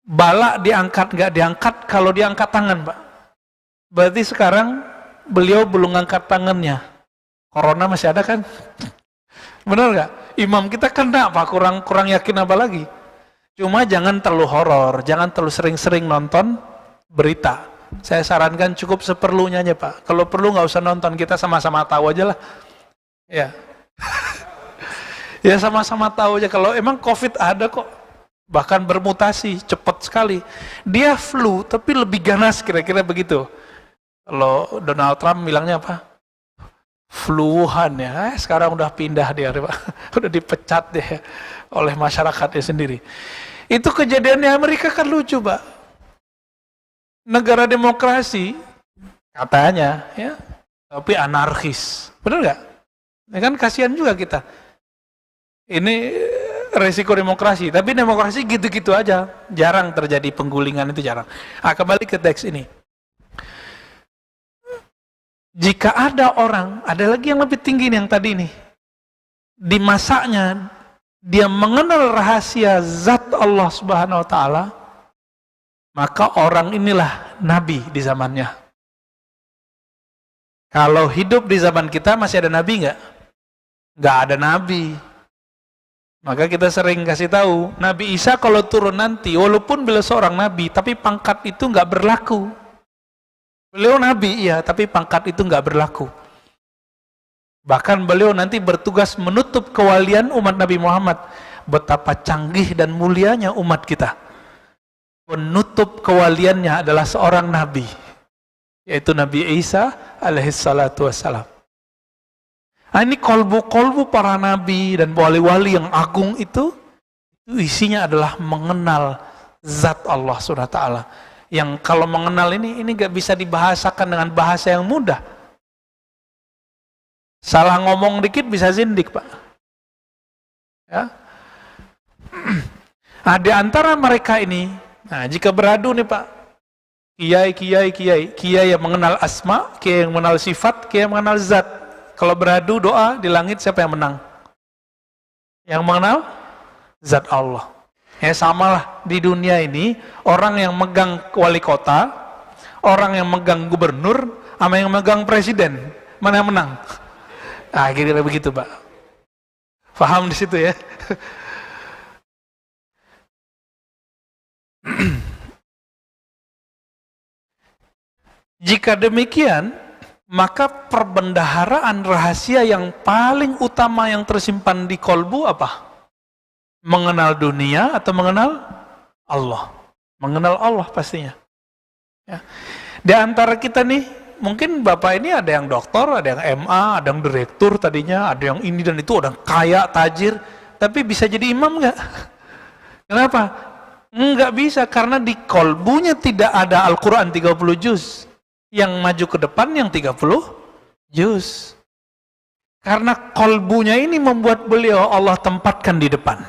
Speaker 1: Bala diangkat, nggak diangkat, kalau diangkat tangan, Pak. Berarti sekarang beliau belum angkat tangannya. Corona masih ada kan? Benar nggak? Imam kita kena, Pak, kurang yakin apa lagi? Cuma jangan terlalu horor, jangan terlalu sering-sering nonton berita. Saya sarankan cukup seperlunya aja, Pak. Kalau perlu nggak usah nonton, kita sama-sama tahu aja lah. Ya, ya sama-sama tahu aja. Kalau emang COVID ada kok, bahkan bermutasi cepat sekali. Dia flu, tapi lebih ganas kira-kira begitu. Kalau Donald Trump bilangnya apa? Flu Wuhan ya. Sekarang udah pindah dia, Pak. Udah dipecat deh oleh masyarakatnya sendiri. Itu kejadian di Amerika kan lucu, Pak. Negara demokrasi katanya, ya, tapi anarkis, benar nggak? Ini kan kasihan juga kita. Ini resiko demokrasi, tapi demokrasi gitu-gitu aja, jarang terjadi penggulingan, itu jarang. Kembali ke teks ini. Jika ada orang, ada lagi yang lebih tinggi nih yang tadi nih, di masanya dia mengenal rahasia zat Allah Subhanahu Wa Taala. Maka orang inilah nabi di zamannya. Kalau hidup di zaman kita masih ada nabi nggak? Nggak ada nabi. Maka kita sering kasih tahu, Nabi Isa kalau turun nanti, walaupun beliau seorang nabi, tapi pangkat itu nggak berlaku. Beliau nabi, iya, tapi pangkat itu nggak berlaku. Bahkan beliau nanti bertugas menutup kewalian umat Nabi Muhammad. Betapa canggih dan mulianya umat kita. Penutup kewaliannya adalah seorang nabi, yaitu Nabi Isa alaihissalatu wassalam. Nah, ini kolbu-kolbu para nabi dan wali-wali yang agung itu isinya adalah mengenal zat Allah subhanahu wa ta'ala. Yang kalau mengenal ini gak bisa dibahasakan dengan bahasa yang mudah. Salah ngomong dikit bisa zindik, Pak. Ya. Nah, di antara mereka ini, nah jika beradu nih Pak, kiai yang mengenal asma, kiai yang mengenal sifat, kiai yang mengenal zat. Kalau beradu doa di langit siapa yang menang? Yang mengenal zat Allah. Ya samalah di dunia ini, orang yang megang wali kota, orang yang megang gubernur, sama yang megang presiden, mana yang menang? Ah, kira-kira begitu Pak. Paham di situ ya? Jika demikian, maka perbendaharaan rahasia yang paling utama yang tersimpan di kolbu apa? Mengenal dunia atau mengenal Allah? Mengenal Allah pastinya. Ya. Di antara kita nih, mungkin Bapak ini ada yang doktor, ada yang MA, ada yang direktur tadinya, ada yang ini dan itu, ada yang kaya, tajir, tapi bisa jadi imam nggak? Kenapa? Nggak bisa, karena di kolbunya tidak ada Al-Quran 30 juz. Yang maju ke depan yang 30 juz. Karena kolbunya ini membuat beliau Allah tempatkan di depan.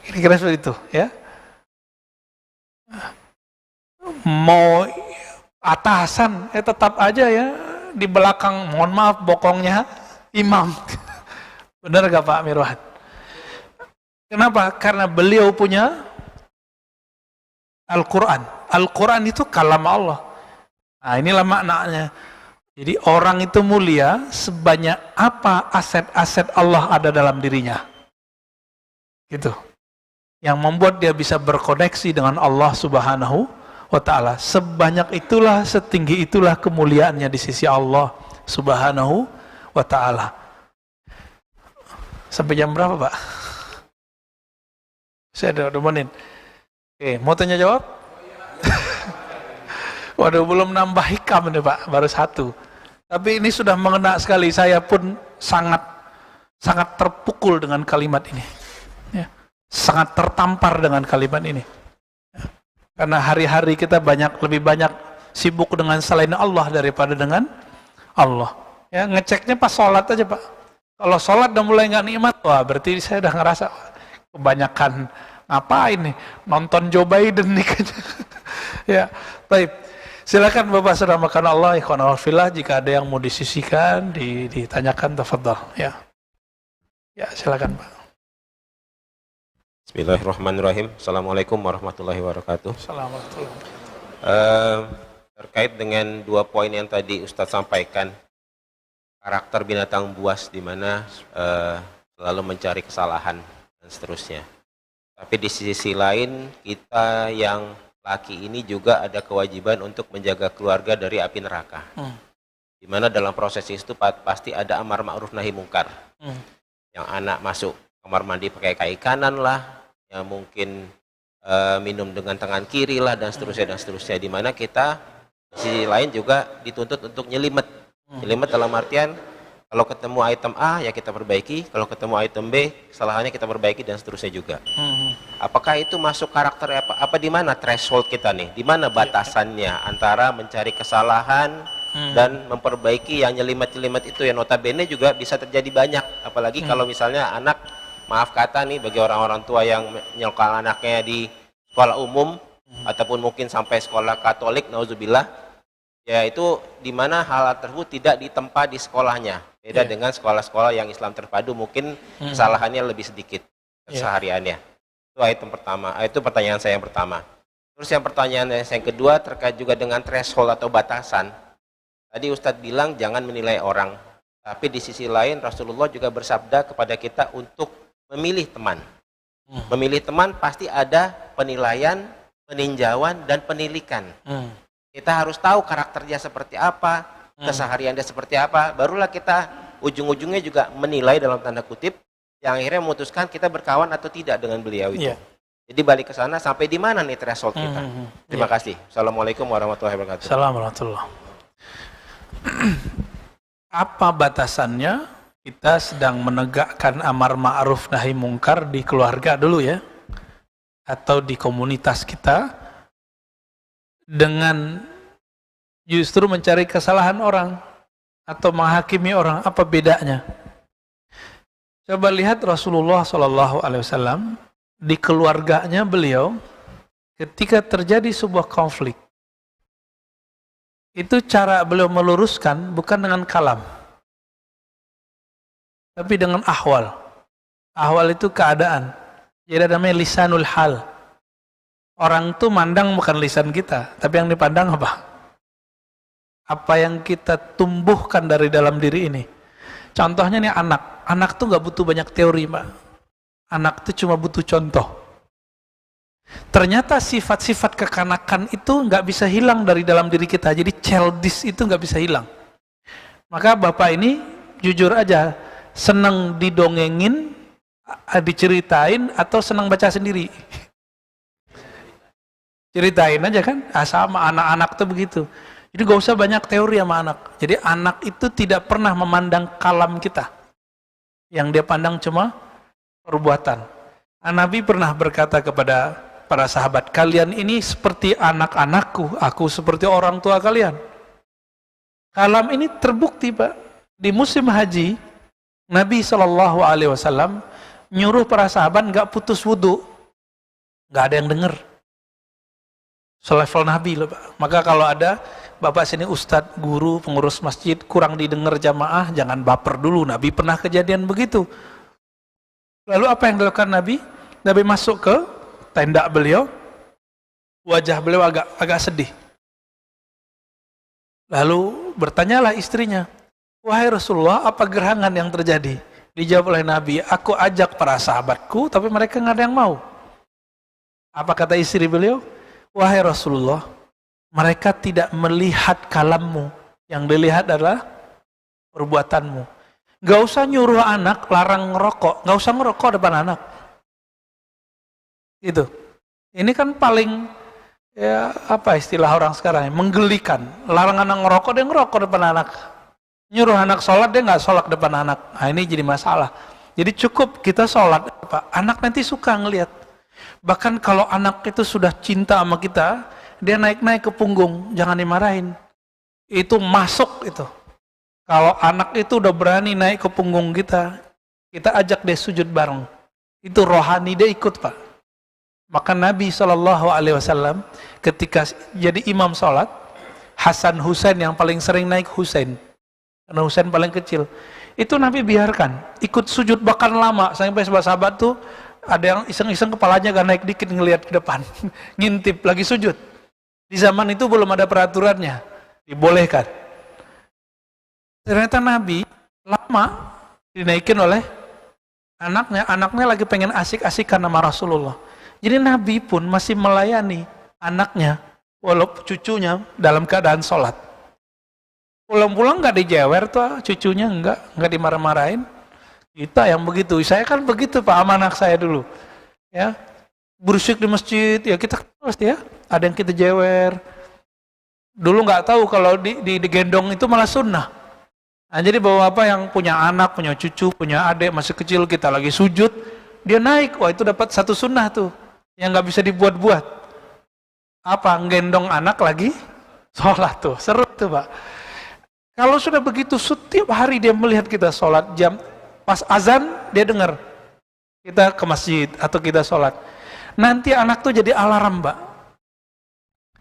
Speaker 1: Kira-kira seperti itu ya. Mau atasan, tetap aja ya di belakang, mohon maaf bokongnya imam. Benar gak Pak Mirwahid? Kenapa? Karena beliau punya Al-Quran. Al-Quran itu kalam Allah. Nah inilah maknanya. Jadi orang itu mulia sebanyak apa aset-aset Allah ada dalam dirinya. Gitu. Yang membuat dia bisa berkoneksi dengan Allah subhanahu wa ta'ala. Sebanyak itulah, setinggi itulah kemuliaannya di sisi Allah subhanahu wa ta'ala. Sampai jam berapa Pak? Saya udah menit. Oke, mau tanya jawab? Waduh, belum nambah hikam nih Pak, baru satu. Tapi ini sudah mengena sekali, saya pun sangat terpukul dengan kalimat ini. Ya, sangat tertampar dengan kalimat ini. Ya, karena hari-hari kita lebih banyak sibuk dengan selain Allah daripada dengan Allah. Ya, ngeceknya pas sholat aja Pak. Kalau sholat udah mulai nggak nikmat, wah berarti saya udah ngerasa kebanyakan ngapain nih, nonton Joe Biden nih kan. Ya, baik. Silakan Bapak sudah makan Allah, ikhwan fillah, jika ada yang mau disisikan, ditanyakan, tafadhol. Ya, ya silakan Pak.
Speaker 2: Bismillahirrahmanirrahim. Assalamualaikum warahmatullahi wabarakatuh.
Speaker 1: Assalamualaikum.
Speaker 2: Terkait dengan dua poin yang tadi Ustadz sampaikan, karakter binatang buas di mana selalu mencari kesalahan dan seterusnya. Tapi di sisi lain, kita yang laki ini juga ada kewajiban untuk menjaga keluarga dari api neraka. Di mana dalam proses itu pasti ada amar ma'ruf nahi mungkar. Yang anak masuk kamar mandi pakai kaki kanan lah, yang mungkin minum dengan tangan kiri lah, dan seterusnya. Di mana kita di sisi lain juga dituntut untuk nyelimet. Nyelimet dalam artian kalau ketemu item A ya kita perbaiki, kalau ketemu item B kesalahannya kita perbaiki, dan seterusnya juga. Apakah itu masuk karakter apa di mana threshold kita nih? Di mana batasannya antara mencari kesalahan dan memperbaiki yang nyelimet-nyelimet itu, yang notabene juga bisa terjadi banyak. Apalagi kalau misalnya anak, maaf kata nih bagi orang-orang tua yang menyokal anaknya di sekolah umum ataupun mungkin sampai sekolah Katolik, nauzubillah, ya itu di mana hal tersebut tidak ditempa di sekolahnya. Beda dengan sekolah-sekolah yang Islam terpadu, mungkin kesalahannya lebih sedikit kesehariannya. Itu item pertama, itu pertanyaan saya yang pertama. Terus yang pertanyaan saya yang kedua terkait juga dengan threshold atau batasan. Tadi Ustadz bilang jangan menilai orang, tapi di sisi lain Rasulullah juga bersabda kepada kita untuk memilih teman. Memilih teman pasti ada penilaian, peninjauan, dan penilikan. Kita harus tahu karakternya seperti apa, keseharian dia seperti apa, barulah kita ujung-ujungnya juga menilai dalam tanda kutip, yang akhirnya memutuskan kita berkawan atau tidak dengan beliau itu. Jadi balik ke sana, sampai di mana nih threshold kita. Terima kasih. Assalamualaikum warahmatullahi wabarakatuh.
Speaker 1: Assalamualaikum warahmatullahi Apa batasannya kita sedang menegakkan amar ma'ruf nahi mungkar di keluarga dulu ya, atau di komunitas kita, dengan justru mencari kesalahan orang atau menghakimi orang? Apa bedanya? Coba lihat Rasulullah SAW di keluarganya beliau, ketika terjadi sebuah konflik, itu cara beliau meluruskan bukan dengan kalam, tapi dengan ahwal. Ahwal itu keadaan. Jadi namanya lisanul hal. Orang tuh mandang bukan lisan kita, tapi yang dipandang apa? Apa yang kita tumbuhkan dari dalam diri ini. Contohnya nih anak. Anak tuh gak butuh banyak teori, Pak. Anak tuh cuma butuh contoh. Ternyata sifat-sifat kekanakan itu gak bisa hilang dari dalam diri kita. Jadi childish itu gak bisa hilang. Maka bapak ini jujur aja, senang didongengin, diceritain, atau senang baca sendiri? Ceritain aja kan? Sama anak-anak tuh begitu. Jadi gak usah banyak teori sama anak. Jadi anak itu tidak pernah memandang kalam kita. Yang dia pandang cuma perbuatan. Nabi pernah berkata kepada para sahabat, kalian ini seperti anak-anakku, aku seperti orang tua kalian. Kalam ini terbukti, Pak. Di musim haji, Nabi SAW nyuruh para sahabat nggak putus wudhu. Nggak ada yang dengar. Selevel Nabi loh, Pak. Maka kalau ada bapak sini ustadz, guru, pengurus masjid kurang didengar jamaah, jangan baper dulu. Nabi pernah kejadian begitu. Lalu apa yang dilakukan Nabi? Nabi masuk ke tenda beliau, wajah beliau agak sedih. Lalu bertanyalah istrinya, wahai Rasulullah, apa gerangan yang terjadi? Dijawab oleh Nabi, aku ajak para sahabatku, tapi mereka nggak ada yang mau. Apa kata istri beliau? Wahai Rasulullah, mereka tidak melihat kalammu, yang dilihat adalah perbuatanmu. Gak usah nyuruh anak larang ngerokok, gak usah ngerokok depan anak. Itu. Ini kan paling, ya apa istilah orang sekarang, menggelikan. Larang anak ngerokok, dia ngerokok depan anak. Nyuruh anak sholat, dia gak sholat depan anak. Nah ini jadi masalah. Jadi cukup kita sholat, anak nanti suka ngelihat. Bahkan kalau anak itu sudah cinta sama kita, dia naik-naik ke punggung, jangan dimarahin. Itu masuk itu. Kalau anak itu udah berani naik ke punggung kita ajak dia sujud bareng. Itu rohani, dia ikut, Pak. Maka Nabi SAW ketika jadi imam sholat, Hasan Husain yang paling sering naik Husain. Karena Husain paling kecil. Itu Nabi biarkan, ikut sujud bahkan lama. Sampai sahabat tuh, ada yang iseng-iseng kepalanya gak naik dikit ngelihat ke depan. Ngintip, lagi sujud. Di zaman itu belum ada peraturannya. Dibolehkan. Ternyata Nabi lama dinaikin oleh anaknya. Anaknya lagi pengen asik-asikan sama Rasulullah. Jadi Nabi pun masih melayani anaknya, walaupun cucunya dalam keadaan sholat. Pulang-pulang gak dijewer tuh cucunya, enggak dimarah-marahin. Kita yang begitu, saya kan begitu Pak sama anak saya dulu. Ya, bersik di masjid, ya kita terus ya. Ada yang kita jewer. Dulu nggak tahu kalau digendong itu malah sunnah. Nah, jadi bawa apa yang punya anak, punya cucu, punya adik masih kecil, kita lagi sujud, dia naik, wah itu dapat satu sunnah tuh, yang nggak bisa dibuat-buat. Apa? Gendong anak lagi sholat tuh, seru tuh Pak. Kalau sudah begitu setiap hari dia melihat kita sholat, jam pas azan dia dengar kita ke masjid atau kita sholat. Nanti anak tuh jadi alarm, Mbak.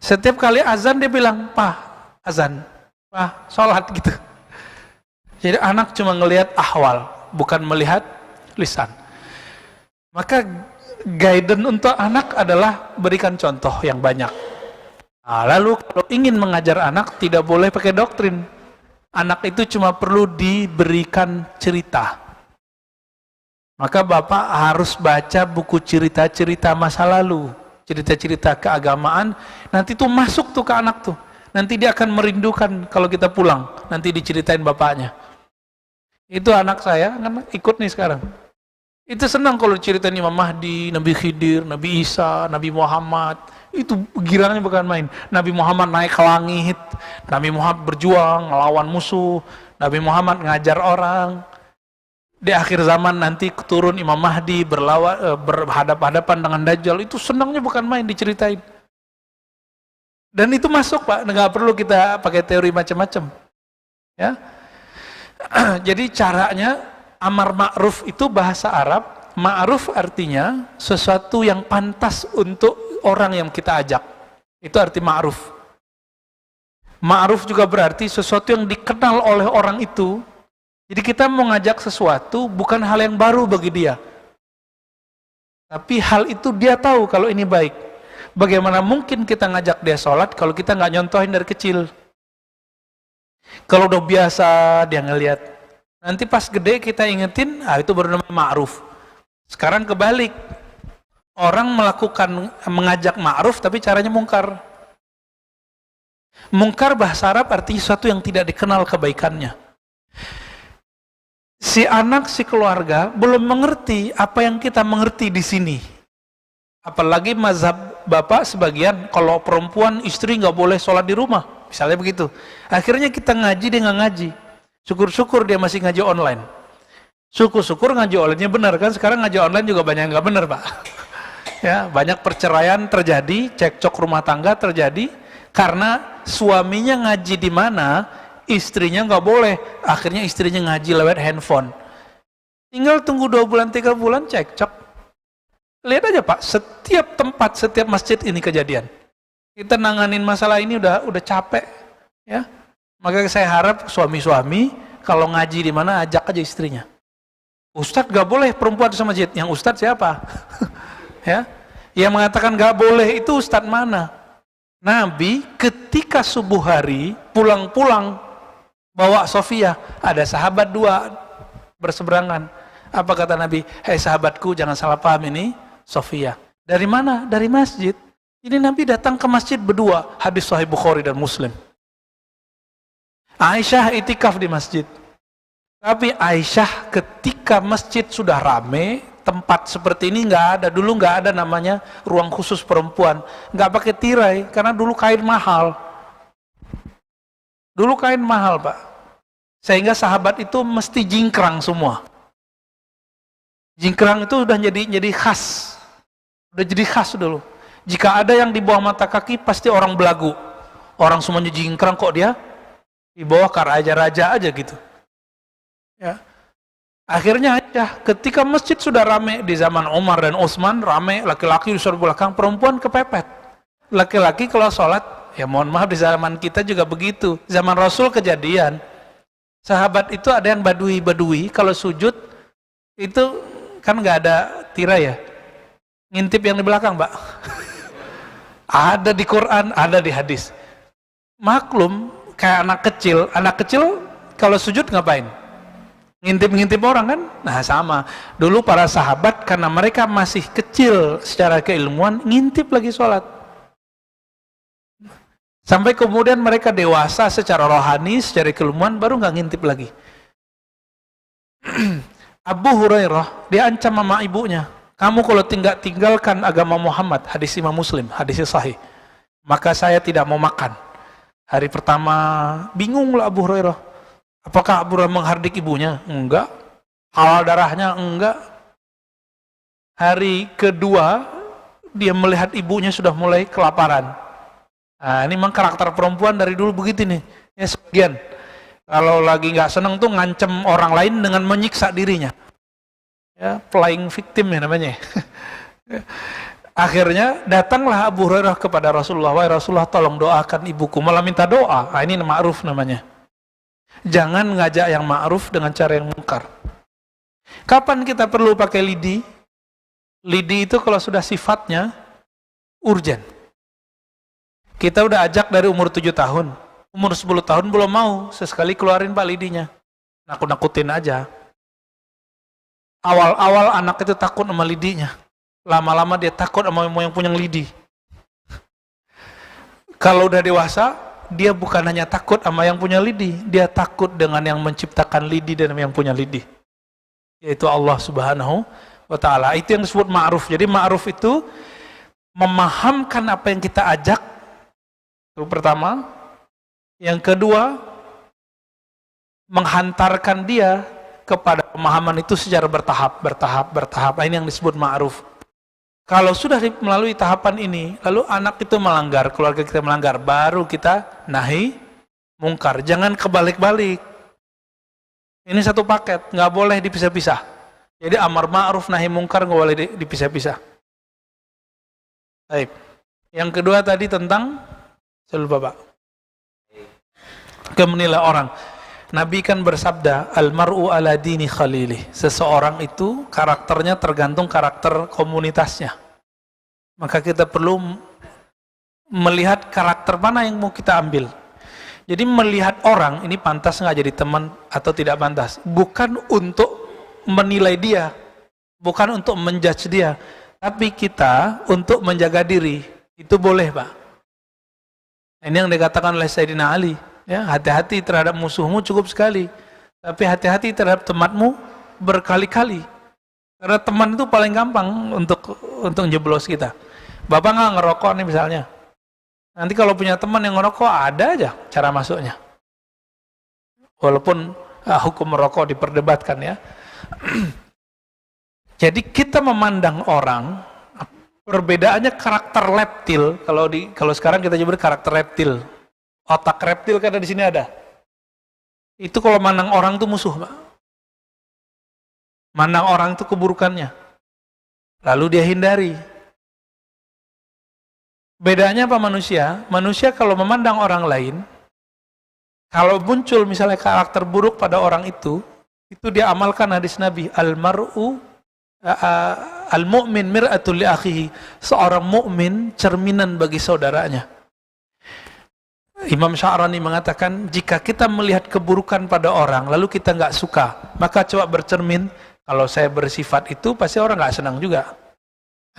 Speaker 1: Setiap kali azan dia bilang, "Pak, azan. Pak, sholat," gitu. Jadi anak cuma ngelihat ahwal, bukan melihat lisan. Maka guidance untuk anak adalah berikan contoh yang banyak. Nah, lalu kalau ingin mengajar anak tidak boleh pakai doktrin. Anak itu cuma perlu diberikan cerita. Maka Bapak harus baca buku cerita-cerita masa lalu, cerita-cerita keagamaan, nanti tuh masuk tuh ke anak tuh. Nanti dia akan merindukan kalau kita pulang. Nanti diceritain bapaknya. Itu anak saya kan ikut nih sekarang. Itu senang kalau ceritain Imam Mahdi, Nabi Khidir, Nabi Isa, Nabi Muhammad. Itu girangnya bukan main. Nabi Muhammad naik ke langit, Nabi Muhammad berjuang melawan musuh, Nabi Muhammad ngajar orang. Di akhir zaman nanti turun Imam Mahdi berhadapan-hadapan dengan Dajjal. Itu senangnya bukan main diceritain. Dan itu masuk Pak, nggak perlu kita pakai teori macam-macam. Ya. Jadi caranya amar ma'ruf itu bahasa Arab. Ma'ruf artinya sesuatu yang pantas untuk orang yang kita ajak. Itu arti ma'ruf. Ma'ruf juga berarti sesuatu yang dikenal oleh orang itu. Jadi kita mau ngajak sesuatu bukan hal yang baru bagi dia. Tapi hal itu dia tahu kalau ini baik. Bagaimana mungkin kita ngajak dia sholat kalau kita nggak nyontohin dari kecil? Kalau udah biasa dia ngelihat. Nanti pas gede kita ingetin, itu baru namanya ma'ruf. Sekarang kebalik. Orang mengajak ma'ruf tapi caranya mungkar. Mungkar bahasa Arab artinya sesuatu yang tidak dikenal kebaikannya. Si anak, si keluarga belum mengerti apa yang kita mengerti di sini. Apalagi mazhab bapak sebagian, kalau perempuan istri nggak boleh sholat di rumah, misalnya begitu. Akhirnya kita ngaji, dia nggak ngaji. Syukur-syukur dia masih ngaji online. Syukur-syukur ngaji online-nya benar kan? Sekarang ngaji online juga banyak yang nggak benar Pak. Ya, banyak perceraian terjadi, cekcok rumah tangga terjadi karena suaminya ngaji di mana, istrinya nggak boleh. Akhirnya istrinya ngaji lewat handphone. Tinggal tunggu 2 bulan, 3 bulan cekcok. Lihat aja Pak, setiap tempat, setiap masjid ini kejadian. Kita nanganin masalah ini udah capek, ya. Maka saya harap suami-suami kalau ngaji di mana ajak aja istrinya. Ustadz gak boleh perempuan sama masjid. Yang ustadz siapa? Ya, yang mengatakan gak boleh itu ustadz mana? Nabi ketika subuh hari pulang-pulang bawa Sofia, ada sahabat 2 berseberangan. Apa kata Nabi? Hei sahabatku, jangan salah paham ini. Sofia. Dari mana? Dari masjid. Ini Nabi datang ke masjid berdua. Hadis Sahih Bukhari dan Muslim. Aisyah itikaf di masjid. Tapi Aisyah ketika masjid sudah rame, tempat seperti ini nggak ada. Dulu nggak ada namanya ruang khusus perempuan. Nggak pakai tirai, karena dulu kain mahal. Dulu kain mahal Pak. Sehingga sahabat itu mesti jingkrang semua. Jingkrang itu udah jadi khas. Udah jadi khas dulu. Jika ada yang di bawah mata kaki, pasti orang belagu. Orang semuanya jingkrang, kok dia di bawah raja-raja aja gitu. Ya. Akhirnya ketika masjid sudah rame di zaman Umar dan Utsman, rame, laki-laki di sebelah belakang, perempuan kepepet. Laki-laki kalau sholat, ya mohon maaf di zaman kita juga begitu. Zaman Rasul kejadian. Sahabat itu ada yang badui, kalau sujud itu kan nggak ada tirai ya, ngintip yang di belakang Pak. Ada di Quran, ada di hadis. Maklum kayak anak kecil kalau sujud ngapain? Ngintip-ngintip orang kan? Nah sama, dulu para sahabat karena mereka masih kecil secara keilmuan, ngintip lagi sholat. Sampai kemudian mereka dewasa secara rohani, secara keilmuan, baru nggak ngintip lagi. Abu Hurairah diancam sama ibunya, kamu kalau tinggalkan agama Muhammad, hadis Imam Muslim, hadis sahih, maka saya tidak mau makan. Hari pertama bingunglah Abu Hurairah, apakah Abu Hurairah menghardik ibunya? Enggak. Halal darahnya? Enggak. Hari kedua dia melihat ibunya sudah mulai kelaparan. Nah, ini memang karakter perempuan dari dulu begitu nih. Ya sebagian. Kalau lagi nggak seneng tuh ngancem orang lain dengan menyiksa dirinya. Ya, playing victim ya namanya. Akhirnya datanglah Abu Hurairah kepada Rasulullah, wahai Rasulullah tolong doakan ibuku, malah minta doa. Nah, ini ma'ruf namanya. Jangan ngajak yang ma'ruf dengan cara yang mungkar. Kapan kita perlu pakai lidi? Lidi itu kalau sudah sifatnya urgen. Kita udah ajak dari umur 7 tahun. Umur 10 tahun belum mau, sesekali keluarin Pak lidinya. Nakut-nakutin aja. Awal-awal anak itu takut sama lidinya. Lama-lama dia takut sama yang punya lidi. Kalau udah dewasa, Dia bukan hanya takut sama yang punya lidi, dia takut dengan yang menciptakan lidi dan yang punya lidi, yaitu Allah Subhanahu wa ta'ala. Itu yang disebut ma'ruf. Jadi ma'ruf itu memahamkan apa yang kita ajak, itu pertama. Yang kedua, menghantarkan dia kepada pemahaman itu secara bertahap. Nah, ini yang disebut ma'ruf. Kalau sudah melalui tahapan ini, lalu anak itu melanggar, keluarga kita melanggar, baru kita nahi mungkar. Jangan kebalik-balik. Ini satu paket, nggak boleh dipisah-pisah. Jadi amar ma'ruf nahi mungkar nggak boleh dipisah-pisah. Baik. Yang kedua tadi tentang, saya lupa Pak, menilai orang. Nabi kan bersabda, al-mar'u ala dini khalili. Seseorang itu karakternya tergantung karakter komunitasnya. Maka kita perlu melihat karakter mana yang mau kita ambil. Jadi melihat orang, ini pantas nggak jadi teman atau tidak pantas. Bukan untuk menilai dia, bukan untuk menjudge dia, tapi kita untuk menjaga diri. Itu boleh Pak. Ini yang dikatakan oleh Sayyidina Ali. Ya, hati-hati terhadap musuhmu cukup sekali, tapi hati-hati terhadap temanmu berkali-kali. Karena teman itu paling gampang untuk jeblos kita. Bapak nggak ngerokok nih misalnya. Nanti kalau punya teman yang ngerokok, ada aja cara masuknya. Walaupun hukum merokok diperdebatkan ya. Jadi kita memandang orang, perbedaannya karakter reptil. Kalau sekarang kita nyebut karakter reptil. Otak reptil kan ada di sini ada. Itu kalau mandang orang itu musuh, Pak. Mandang orang itu keburukannya. Lalu dia hindari. Bedanya apa manusia? Manusia kalau memandang orang lain, kalau muncul misalnya karakter buruk pada orang itu dia amalkan hadis Nabi, al-mu'min mir'atul li akhihi. Seorang mukmin cerminan bagi saudaranya. Imam Sya'rani mengatakan, jika kita melihat keburukan pada orang, lalu kita nggak suka, maka coba bercermin, kalau saya bersifat itu, pasti orang nggak senang juga.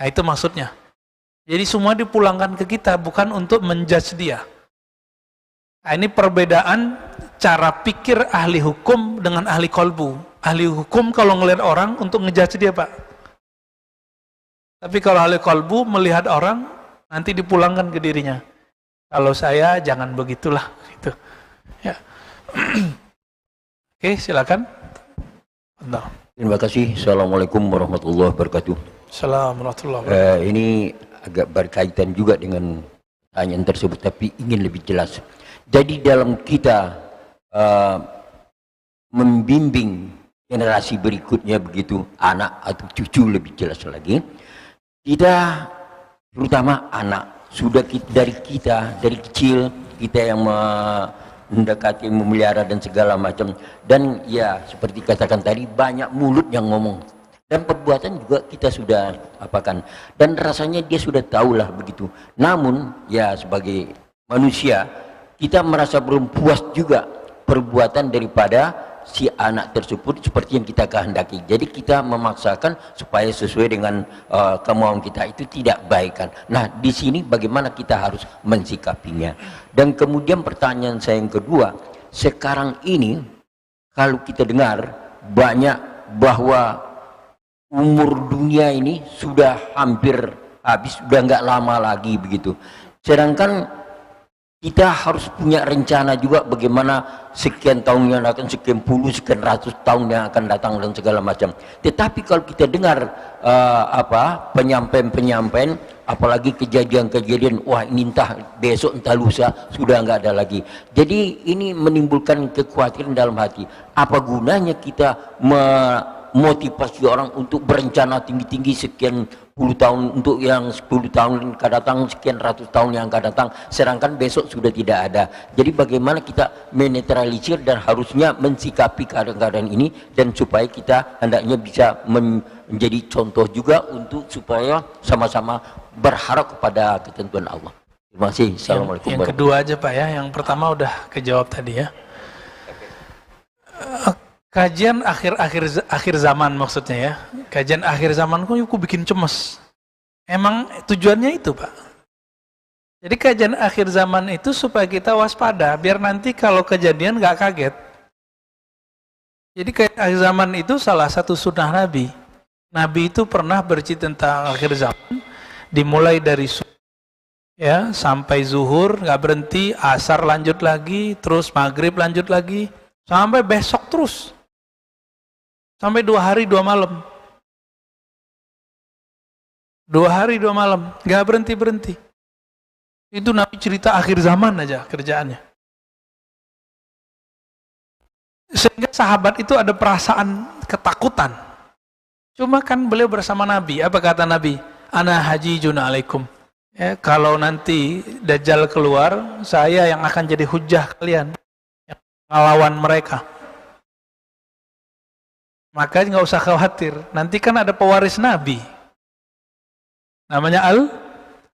Speaker 1: Nah, itu maksudnya. Jadi semua dipulangkan ke kita, bukan untuk menjudge dia. Nah, ini perbedaan cara pikir ahli hukum dengan ahli kolbu. Ahli hukum kalau ngelihat orang untuk ngejudge dia, Pak. Tapi kalau ahli kolbu melihat orang, nanti dipulangkan ke dirinya. Kalau saya jangan begitulah gitu. Ya. Oke, silakan. Nah.
Speaker 3: Terima kasih. Assalamualaikum warahmatullahi wabarakatuh.
Speaker 1: Assalamualaikum warahmatullahi wabarakatuh.
Speaker 3: Ini agak berkaitan juga dengan pertanyaan tersebut, tapi ingin lebih jelas. Jadi dalam kita membimbing generasi berikutnya begitu, anak atau cucu lebih jelas lagi, kita terutama anak, sudah dari kecil kita yang mendekati, memelihara dan segala macam, dan ya seperti katakan tadi, banyak mulut yang ngomong dan perbuatan juga kita sudah apakan, dan rasanya dia sudah tahulah begitu. Namun ya sebagai manusia kita merasa belum puas juga perbuatan daripada si anak tersebut seperti yang kita kehendaki. Jadi kita memaksakan supaya sesuai dengan kemauan kita, itu tidak baik kan. Nah, di sini bagaimana kita harus mensikapinya. Dan kemudian pertanyaan saya yang kedua, sekarang ini kalau kita dengar banyak bahwa umur dunia ini sudah hampir habis, sudah nggak lama lagi begitu. Sedangkan kita harus punya rencana juga bagaimana sekian tahun yang akan, sekian puluh, sekian ratus tahun yang akan datang dan segala macam. Tetapi kalau kita dengar penyampaian, apalagi kejadian-kejadian, wah ini entah besok entah lusa sudah nggak ada lagi. Jadi ini menimbulkan kekhawatiran dalam hati. Apa gunanya kita memotivasi orang untuk berencana tinggi-tinggi sekian puluh tahun, untuk yang 10 tahun akan datang, sekian ratus tahun yang akan datang, sedangkan besok sudah tidak ada. Jadi bagaimana kita menetralisir dan harusnya mensikapi keadaan-keadaan ini, dan supaya kita hendaknya bisa menjadi contoh juga untuk supaya sama-sama berharap kepada ketentuan Allah. Terima kasih. Assalamualaikum.
Speaker 1: Yang kedua aja Pak ya, yang pertama udah kejawab tadi ya. Kajian akhir zaman maksudnya ya. Kajian akhir zaman kok bikin cemas. Emang tujuannya itu Pak. Jadi kajian akhir zaman itu supaya kita waspada, biar nanti kalau kejadian nggak kaget. Jadi kajian akhir zaman itu salah satu sunnah Nabi. Nabi itu pernah bercerita tentang akhir zaman, dimulai dari ya sampai zuhur nggak berhenti, asar lanjut lagi, terus maghrib lanjut lagi, sampai besok terus, sampai 2 hari 2 malam, 2 hari 2 malam, nggak berhenti. Itu Nabi cerita akhir zaman aja kerjaannya. Sehingga sahabat itu ada perasaan ketakutan. Cuma kan beliau bersama Nabi. Apa kata Nabi? Ana hajijun alaikum. Ya, kalau nanti Dajjal keluar, saya yang akan jadi hujah kalian. Yang ngelawan mereka. Maka nggak usah khawatir. Nanti kan ada pewaris Nabi. Namanya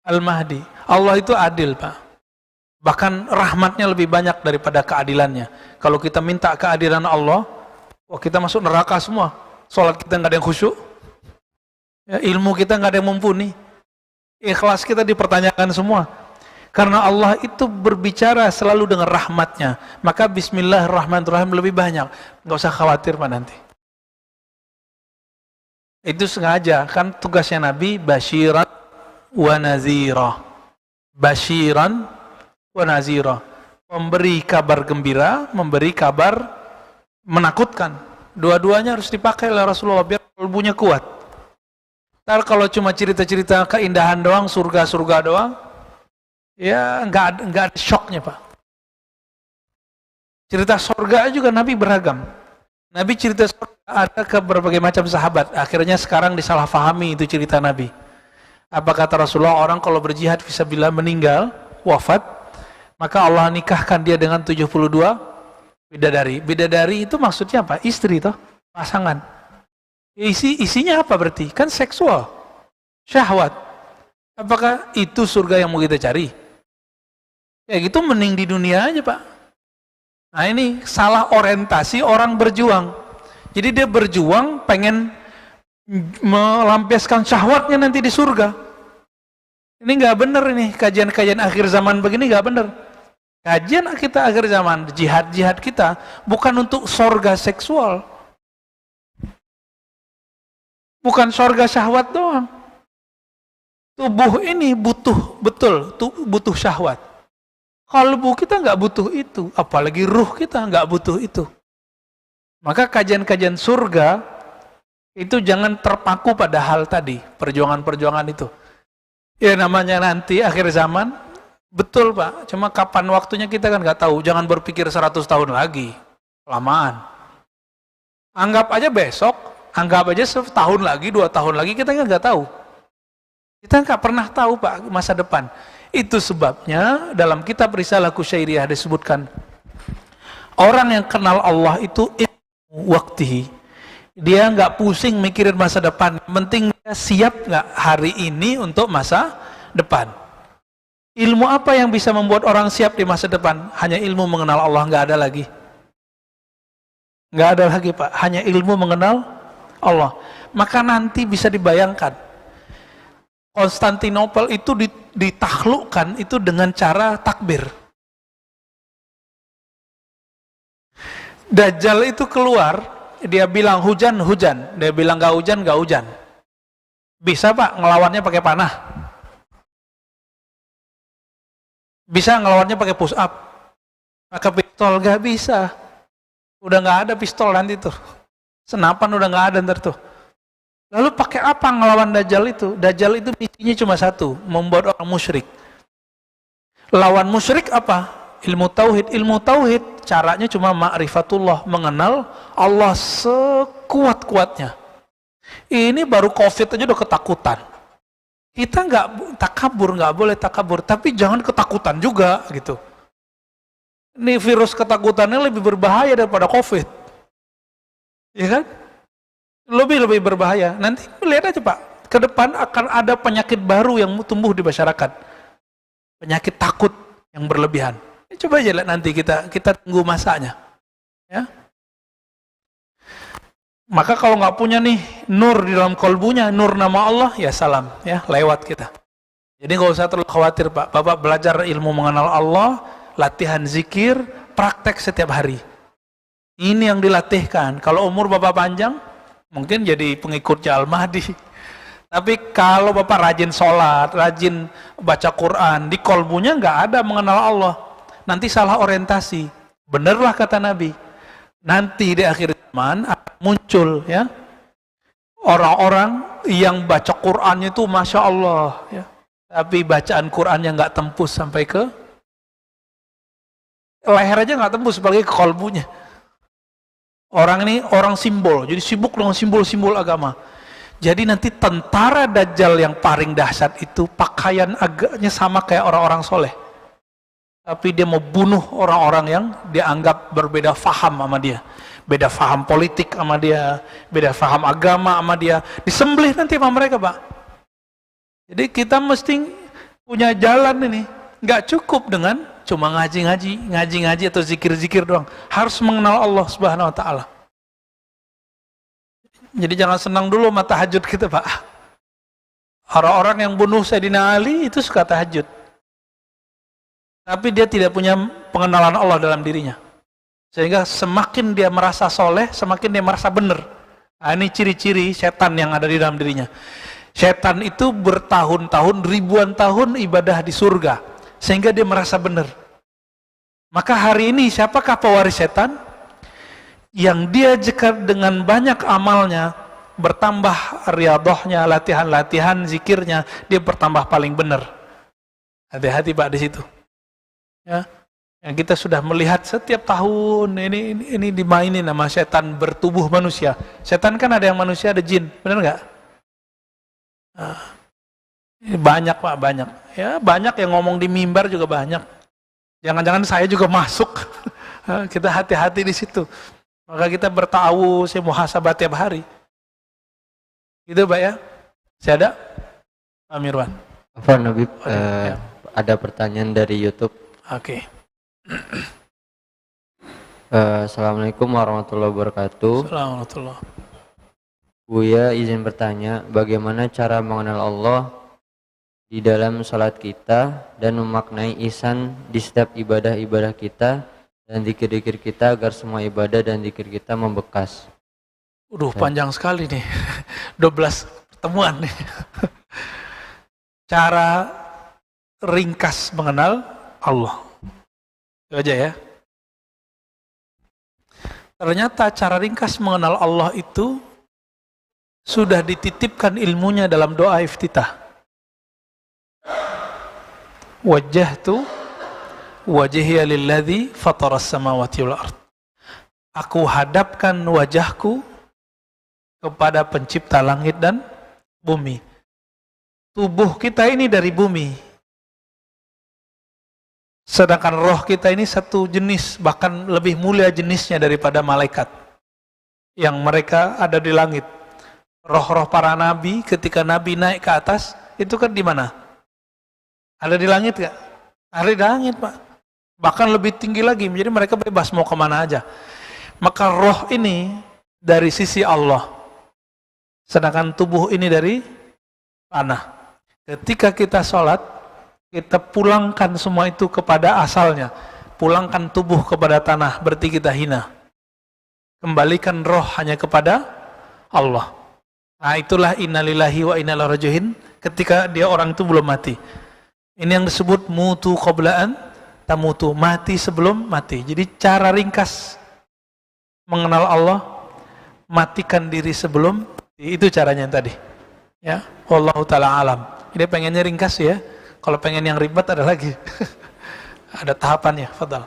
Speaker 1: Al-Mahdi. Allah itu adil, Pak. Bahkan rahmatnya lebih banyak daripada keadilannya. Kalau kita minta keadilan Allah, wah kita masuk neraka semua. Sholat kita nggak ada yang khusyuk. Ya, ilmu kita nggak ada yang mumpuni. Ikhlas kita dipertanyakan semua. Karena Allah itu berbicara selalu dengan rahmatnya. Maka bismillahirrahmanirrahim lebih banyak. Nggak usah khawatir, Pak, nanti. Itu sengaja. Kan tugasnya Nabi, basyiran wa nazira. Basyiran wa nazira, memberi kabar gembira, memberi kabar menakutkan. Dua-duanya harus dipakai oleh Rasulullah biar kalbunya kuat. Ntar kalau cuma cerita-cerita keindahan doang, surga-surga doang, ya nggak ada shocknya, Pak. Cerita surga juga Nabi beragam. Nabi cerita surga ada ke berbagai macam sahabat. Akhirnya sekarang disalahfahami itu cerita Nabi. Apa kata Rasulullah, orang kalau berjihad fisabilillah meninggal, wafat, maka Allah nikahkan dia dengan 72 bidadari. Bidadari itu maksudnya apa? Istri toh, pasangan. Isinya apa berarti? Kan seksual, syahwat. Apakah itu surga yang mau kita cari? Ya gitu mending di dunia aja, Pak. Nah ini salah orientasi orang berjuang. Jadi dia berjuang pengen melampiaskan syahwatnya nanti di surga. Ini nggak benar ini, kajian-kajian akhir zaman begini nggak benar. Kajian kita akhir zaman, jihad-jihad kita bukan untuk surga seksual. Bukan surga syahwat doang. Tubuh ini butuh, betul, butuh syahwat. Kalbu kita nggak butuh itu, apalagi ruh kita nggak butuh itu. Maka kajian-kajian surga itu jangan terpaku pada hal tadi, perjuangan-perjuangan itu. Ya namanya nanti akhir zaman, betul Pak, cuma kapan waktunya kita kan nggak tahu. Jangan berpikir 100 tahun lagi, kelamaan. Anggap aja besok, anggap aja setahun lagi, 2 tahun lagi, kita nggak tahu. Kita nggak pernah tahu Pak masa depan. Itu sebabnya dalam kitab Risalah Kusyairiyah disebutkan, orang yang kenal Allah itu waktihi. Dia nggak pusing mikirin masa depan, penting dia siap nggak hari ini untuk masa depan. Ilmu apa yang bisa membuat orang siap di masa depan? Hanya ilmu mengenal Allah, nggak ada lagi. Nggak ada lagi Pak, hanya ilmu mengenal Allah. Maka nanti bisa dibayangkan, Konstantinopel itu ditaklukkan itu dengan cara takbir. Dajjal itu keluar, dia bilang hujan, hujan. Dia bilang gak hujan, gak hujan. Bisa Pak ngelawannya pakai panah? Bisa ngelawannya pakai push up? Pakai pistol? Gak bisa. Udah gak ada pistol nanti tuh. Senapan udah gak ada ntar tuh. Lalu pakai apa ngelawan Dajjal itu? Dajjal itu misinya cuma satu, membuat orang musyrik. Lawan musyrik apa? Ilmu tauhid. Ilmu tauhid caranya cuma ma'rifatullah, mengenal Allah sekuat-kuatnya. Ini baru COVID aja udah ketakutan. Kita nggak takabur, nggak boleh takabur, tapi jangan ketakutan juga gitu. Ini virus ketakutannya lebih berbahaya daripada COVID, ya kan? Lebih berbahaya. Nanti lihat aja Pak, ke depan akan ada penyakit baru yang tumbuh di masyarakat, penyakit takut yang berlebihan. Coba aja lihat nanti kita tunggu masanya, ya. Maka kalau nggak punya nih nur di dalam kolbunya, nur nama Allah, ya salam, ya lewat kita. Jadi nggak usah terlalu khawatir Pak. Bapak belajar ilmu mengenal Allah, latihan zikir, praktek setiap hari. Ini yang dilatihkan. Kalau umur Bapak panjang, mungkin jadi pengikutnya Al-Mahdi. Tapi kalau Bapak rajin sholat, rajin baca Quran, di kolbunya nggak ada mengenal Allah, nanti salah orientasi. Benerlah kata Nabi. Nanti di akhir zaman akan muncul ya orang-orang yang baca Qurannya itu Masya Allah ya. Tapi bacaan Qurannya nggak tembus sampai ke leher aja, nggak tembus apalagi ke kolbunya. Orang ini orang simbol, jadi sibuk dengan simbol-simbol agama. Jadi nanti tentara Dajjal yang paling dahsyat itu pakaian agaknya sama kayak orang-orang soleh. Tapi dia mau bunuh orang-orang yang dianggap berbeda faham sama dia. Beda faham politik sama dia, beda faham agama sama dia. Disembelih nanti sama mereka Pak. Jadi kita mesti punya jalan ini. Nggak cukup dengan cuma ngaji-ngaji atau zikir-zikir doang. Harus mengenal Allah Subhanahu Wa Taala. Jadi jangan senang dulu sama tahajud kita Pak. Orang-orang yang bunuh Sayyidina Ali itu suka tahajud. Tapi dia tidak punya pengenalan Allah dalam dirinya. Sehingga semakin dia merasa soleh, semakin dia merasa benar. Nah, ini ciri-ciri setan yang ada di dalam dirinya. Setan itu bertahun-tahun, ribuan tahun ibadah di surga. Sehingga dia merasa benar. Maka hari ini siapakah pewaris setan? Yang dia jika dengan banyak amalnya, bertambah riadohnya, latihan-latihan zikirnya, dia bertambah paling benar. Hati-hati Pak di situ. Ya, yang kita sudah melihat setiap tahun ini dimainin sama setan bertubuh manusia. Setan kan ada yang manusia, ada jin, benar nggak? Nah, ini banyak Pak, banyak. Ya, banyak yang ngomong di mimbar juga banyak. Jangan-jangan saya juga masuk. Kita hati-hati di situ. Maka kita bertawus, muhasabah tiap hari. Gitu Pak ya? Saya ada? Pak Mirwan.
Speaker 4: Afwan Habib, ada pertanyaan dari YouTube.
Speaker 1: Oke.
Speaker 4: Assalamualaikum warahmatullahi wabarakatuh.
Speaker 1: Assalamualaikum.
Speaker 4: Buya izin bertanya, bagaimana cara mengenal Allah di dalam salat kita dan memaknai ihsan di setiap ibadah-ibadah kita dan zikir-zikir kita agar semua ibadah dan zikir kita membekas.
Speaker 1: Panjang sekali nih. 12 pertemuan nih. Cara ringkas mengenal Allah. Itu aja ya. Ternyata cara ringkas mengenal Allah itu sudah dititipkan ilmunya dalam doa iftitah. Wajjahtu wajhiya lilladzi fataras samawati wal ard. Aku hadapkan wajahku kepada pencipta langit dan bumi. Tubuh kita ini dari bumi. Sedangkan roh kita ini satu jenis, bahkan lebih mulia jenisnya daripada malaikat yang mereka ada di langit. Roh-roh para nabi ketika nabi naik ke atas, itu kan di mana? Ada di langit gak? Ada di langit Pak. Bahkan lebih tinggi lagi, jadi mereka bebas mau kemana aja. Maka roh ini dari sisi Allah, sedangkan tubuh ini dari tanah. Ketika kita sholat, kita pulangkan semua itu kepada asalnya. Pulangkan tubuh kepada tanah, berarti kita hina. Kembalikan roh hanya kepada Allah. Nah itulah innalillahi wa inna ilaihi raji'un ketika dia orang itu belum mati. Ini yang disebut mutu qobla'an tamutu, mati sebelum mati. Jadi cara ringkas mengenal Allah, matikan diri sebelum mati. Itu caranya yang tadi. Ya, wallahu taala alam. Ini pengennya ringkas ya. Kalau pengen yang ribet ada lagi. Ada tahapannya, fadal.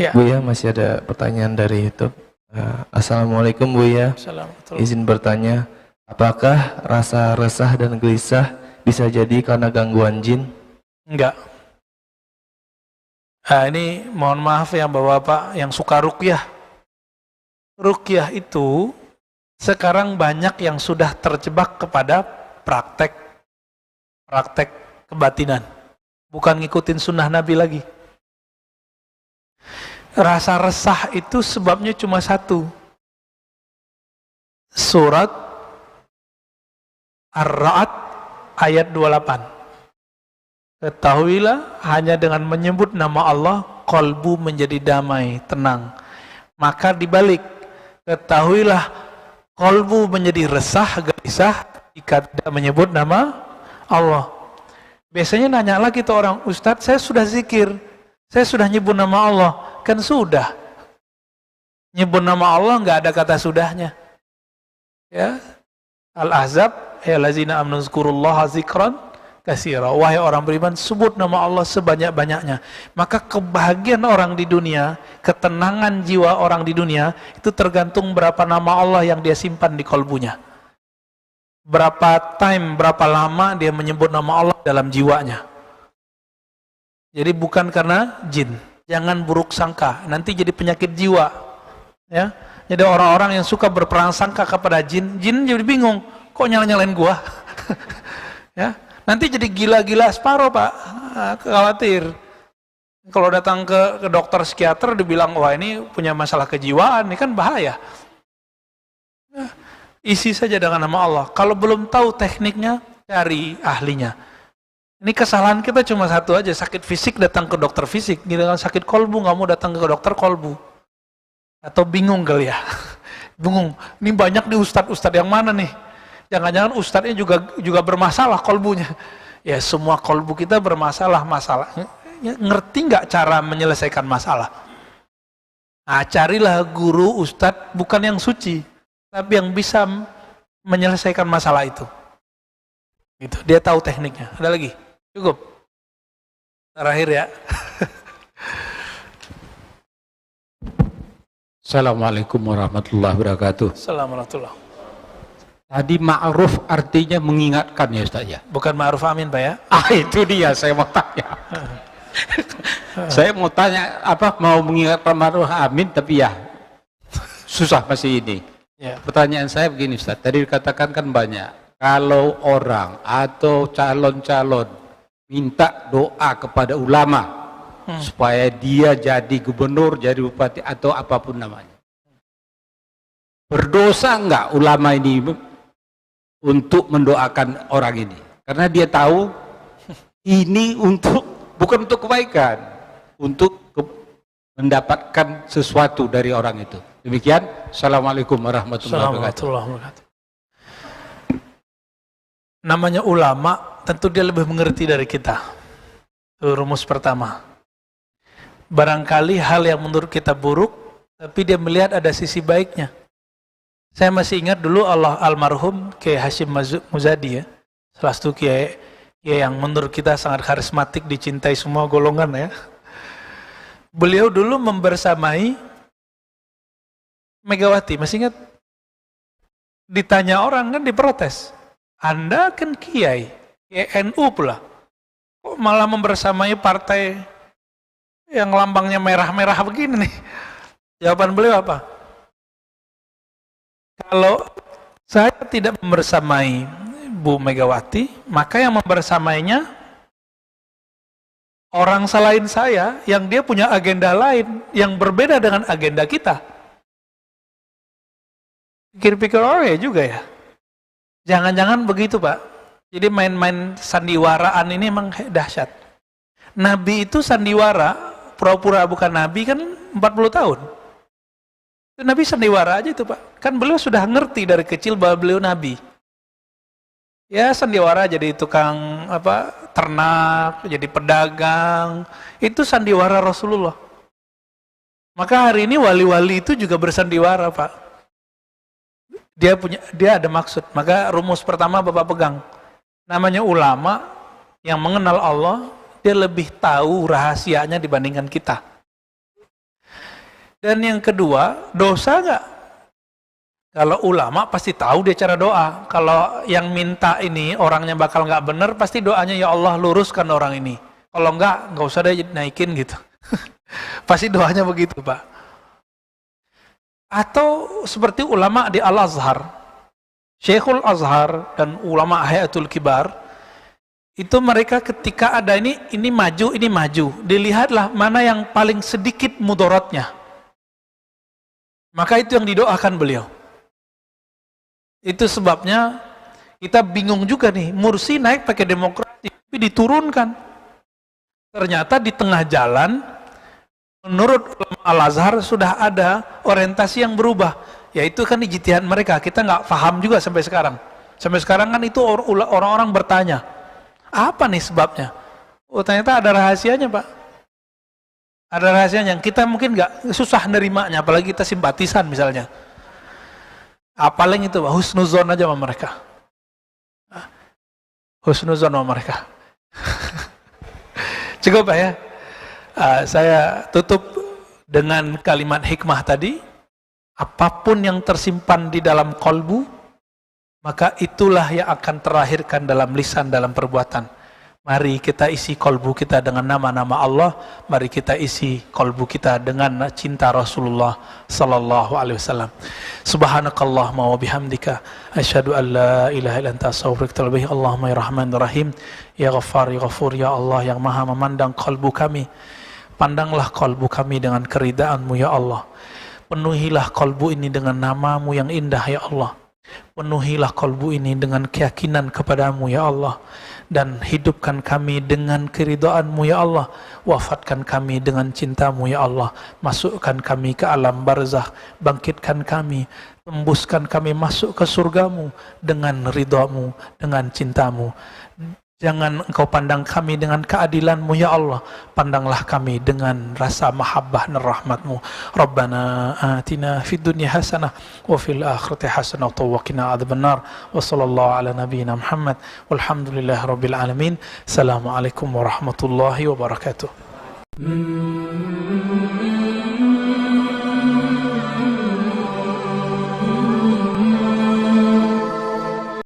Speaker 1: Ya.
Speaker 5: Buya, masih ada pertanyaan dari YouTube. Assalamualaikum Buya.
Speaker 1: Assalamualaikum.
Speaker 5: Izin bertanya, apakah rasa resah dan gelisah bisa jadi karena gangguan jin?
Speaker 1: Enggak. Nah, ini mohon maaf ya Bapak-bapak yang suka ruqyah. Ruqyah itu sekarang banyak yang sudah terjebak kepada praktek kebatinan. Bukan ngikutin sunnah Nabi lagi. Rasa resah itu sebabnya cuma satu. Surat Ar-Ra'd ayat 28. Ketahuilah hanya dengan menyebut nama Allah kolbu menjadi damai, tenang. Maka dibalik, ketahuilah kolbu menjadi resah, gelisah jika tidak menyebut nama Allah. Biasanya nanya lagi tuh orang, Ustadz saya sudah zikir, saya sudah nyebut nama Allah. Kan sudah. Nyebut nama Allah nggak ada kata sudahnya. Ya, Al-Ahzab, ya lazina amanu zkurullaha zikran katsira. Wahai orang beriman, sebut nama Allah sebanyak-banyaknya. Maka kebahagiaan orang di dunia, ketenangan jiwa orang di dunia itu tergantung berapa nama Allah yang dia simpan di kolbunya. Berapa time, berapa lama dia menyebut nama Allah dalam jiwanya. Jadi bukan karena jin. Jangan buruk sangka, nanti jadi penyakit jiwa. Ya. Jadi orang-orang yang suka berprasangka kepada jin, jin jadi bingung, kok nyala-nyalain gua? Ya, nanti jadi gila-gila separuh, Pak. Khawatir. Kalau datang ke dokter psikiater dibilang, wah ini punya masalah kejiwaan, ini kan bahaya. Ya, isi saja dengan nama Allah. Kalau belum tahu tekniknya, cari ahlinya. Ini kesalahan kita cuma satu aja, sakit fisik datang ke dokter fisik, dengan sakit kolbu nggak mau datang ke dokter kolbu. Atau bingung kali ya, bingung, ini banyak di ustadz-ustadz yang mana nih, jangan-jangan ustadznya juga bermasalah kolbunya. Ya semua kolbu kita bermasalah, masalahnya ngerti nggak cara menyelesaikan masalah. Nah, carilah guru ustadz bukan yang suci, tapi yang bisa menyelesaikan masalah itu. Gitu. Dia tahu tekniknya. Ada lagi? Cukup? Terakhir ya.
Speaker 6: Assalamualaikum warahmatullahi wabarakatuh.
Speaker 1: Assalamualaikum.
Speaker 6: Tadi ma'ruf artinya mengingatkan ya Ustaz ya?
Speaker 1: Bukan ma'ruf amin Pak ya?
Speaker 6: Itu dia saya mau tanya. Saya mau tanya apa, mau mengingatkan ma'ruf amin tapi ya susah masih ini.
Speaker 1: Ya.
Speaker 6: Pertanyaan saya begini Ustaz, tadi dikatakan kan banyak. Kalau orang atau calon-calon minta doa kepada ulama supaya dia jadi gubernur, jadi bupati atau apapun namanya. Berdosa enggak ulama ini untuk mendoakan orang ini? Karena dia tahu ini bukan untuk kebaikan, untuk mendapatkan sesuatu dari orang itu. Demikian. Assalamualaikum warahmatullahi wabarakatuh.
Speaker 1: Namanya ulama, tentu dia lebih mengerti dari kita. Itu rumus pertama. Barangkali hal yang menurut kita buruk, tapi dia melihat ada sisi baiknya. Saya masih ingat dulu almarhum Kiai Hashim Muzadi ya, salah satu kiai yang menurut kita sangat karismatik, dicintai semua golongan ya. Beliau dulu membersamai Megawati, masih ingat? Ditanya orang kan diprotes, Anda kan kiai NU pula, kok malah membersamai partai yang lambangnya merah-merah begini nih? Jawaban beliau apa? Kalau saya tidak membersamai Bu Megawati, maka yang membersamainya orang selain saya yang dia punya agenda lain yang berbeda dengan agenda kita. Pikir-pikir ya juga ya. Jangan-jangan begitu Pak. Jadi main-main sandiwaraan ini memang dahsyat. Nabi itu sandiwara, pura-pura bukan Nabi kan 40 tahun. Itu Nabi sandiwara aja itu Pak. Kan beliau sudah ngerti dari kecil bahwa beliau Nabi. Ya sandiwara jadi tukang ternak, jadi pedagang. Itu sandiwara Rasulullah. Maka hari ini wali-wali itu juga bersandiwara Pak. Dia ada maksud. Maka rumus pertama Bapak pegang. Namanya ulama yang mengenal Allah, dia lebih tahu rahasianya dibandingkan kita. Dan yang kedua, dosa nggak? Kalau ulama pasti tahu dia cara doa. Kalau yang minta ini orangnya bakal nggak benar, pasti doanya ya Allah luruskan orang ini. Kalau nggak usah deh naikin gitu. Pasti doanya begitu Pak. Atau seperti ulama di Al-Azhar, Syekhul Azhar dan ulama Hayatul Kibar, itu mereka ketika ada ini maju, dilihatlah mana yang paling sedikit mudaratnya. Maka itu yang didoakan beliau. Itu sebabnya kita bingung juga nih, Mursi naik pakai demokrasi, tapi diturunkan. Ternyata di tengah jalan, menurut ulama Al-Azhar sudah ada orientasi yang berubah, yaitu kan ijtihad mereka. Kita nggak paham juga sampai sekarang. Sampai sekarang kan itu orang-orang bertanya, apa nih sebabnya? Oh ternyata ada rahasianya Pak. Ada rahasianya. Kita mungkin nggak susah nerimanya, apalagi kita simpatisan misalnya. Paling itu Pak, husnuzon aja sama mereka. Husnuzon sama mereka. Cukup Pak ya. Saya tutup dengan kalimat hikmah tadi. Apapun yang tersimpan di dalam kolbu, maka itulah yang akan terlahirkan dalam lisan, dalam perbuatan. Mari kita isi kolbu kita dengan nama-nama Allah. Mari kita isi kolbu kita dengan cinta Rasulullah sallallahu alaihi wasallam. Subhanakallahumma wa bihamdika asyhadu an la ilaha illa anta astaghfiruka wa atubu ilaik. Allahumma ya Rahmanur Rahim, ya Ghaffar ya Ghafur, ya Allah yang Maha memandang kolbu kami. Pandanglah kolbu kami dengan keridaan-Mu ya Allah. Penuhilah kolbu ini dengan nama-Mu yang indah ya Allah. Penuhilah kolbu ini dengan keyakinan kepada-Mu ya Allah. Dan hidupkan kami dengan keridhaan-Mu ya Allah. Wafatkan kami dengan cinta-Mu ya Allah. Masukkan kami ke alam barzakh. Bangkitkan kami, tembuskan kami masuk ke surga-Mu dengan ridha-Mu, dengan cinta-Mu. Jangan Engkau pandang kami dengan keadilan-Mu ya Allah. Pandanglah kami dengan rasa mahabbah dan rahmat-Mu. Rabbana atina fid dunya hasanah wa fil akhirati hasanah wa qina adzabannar. Wa sallallahu ala nabiyyina Muhammad walhamdulillahi rabbil alamin. Assalamualaikum warahmatullahi wabarakatuh.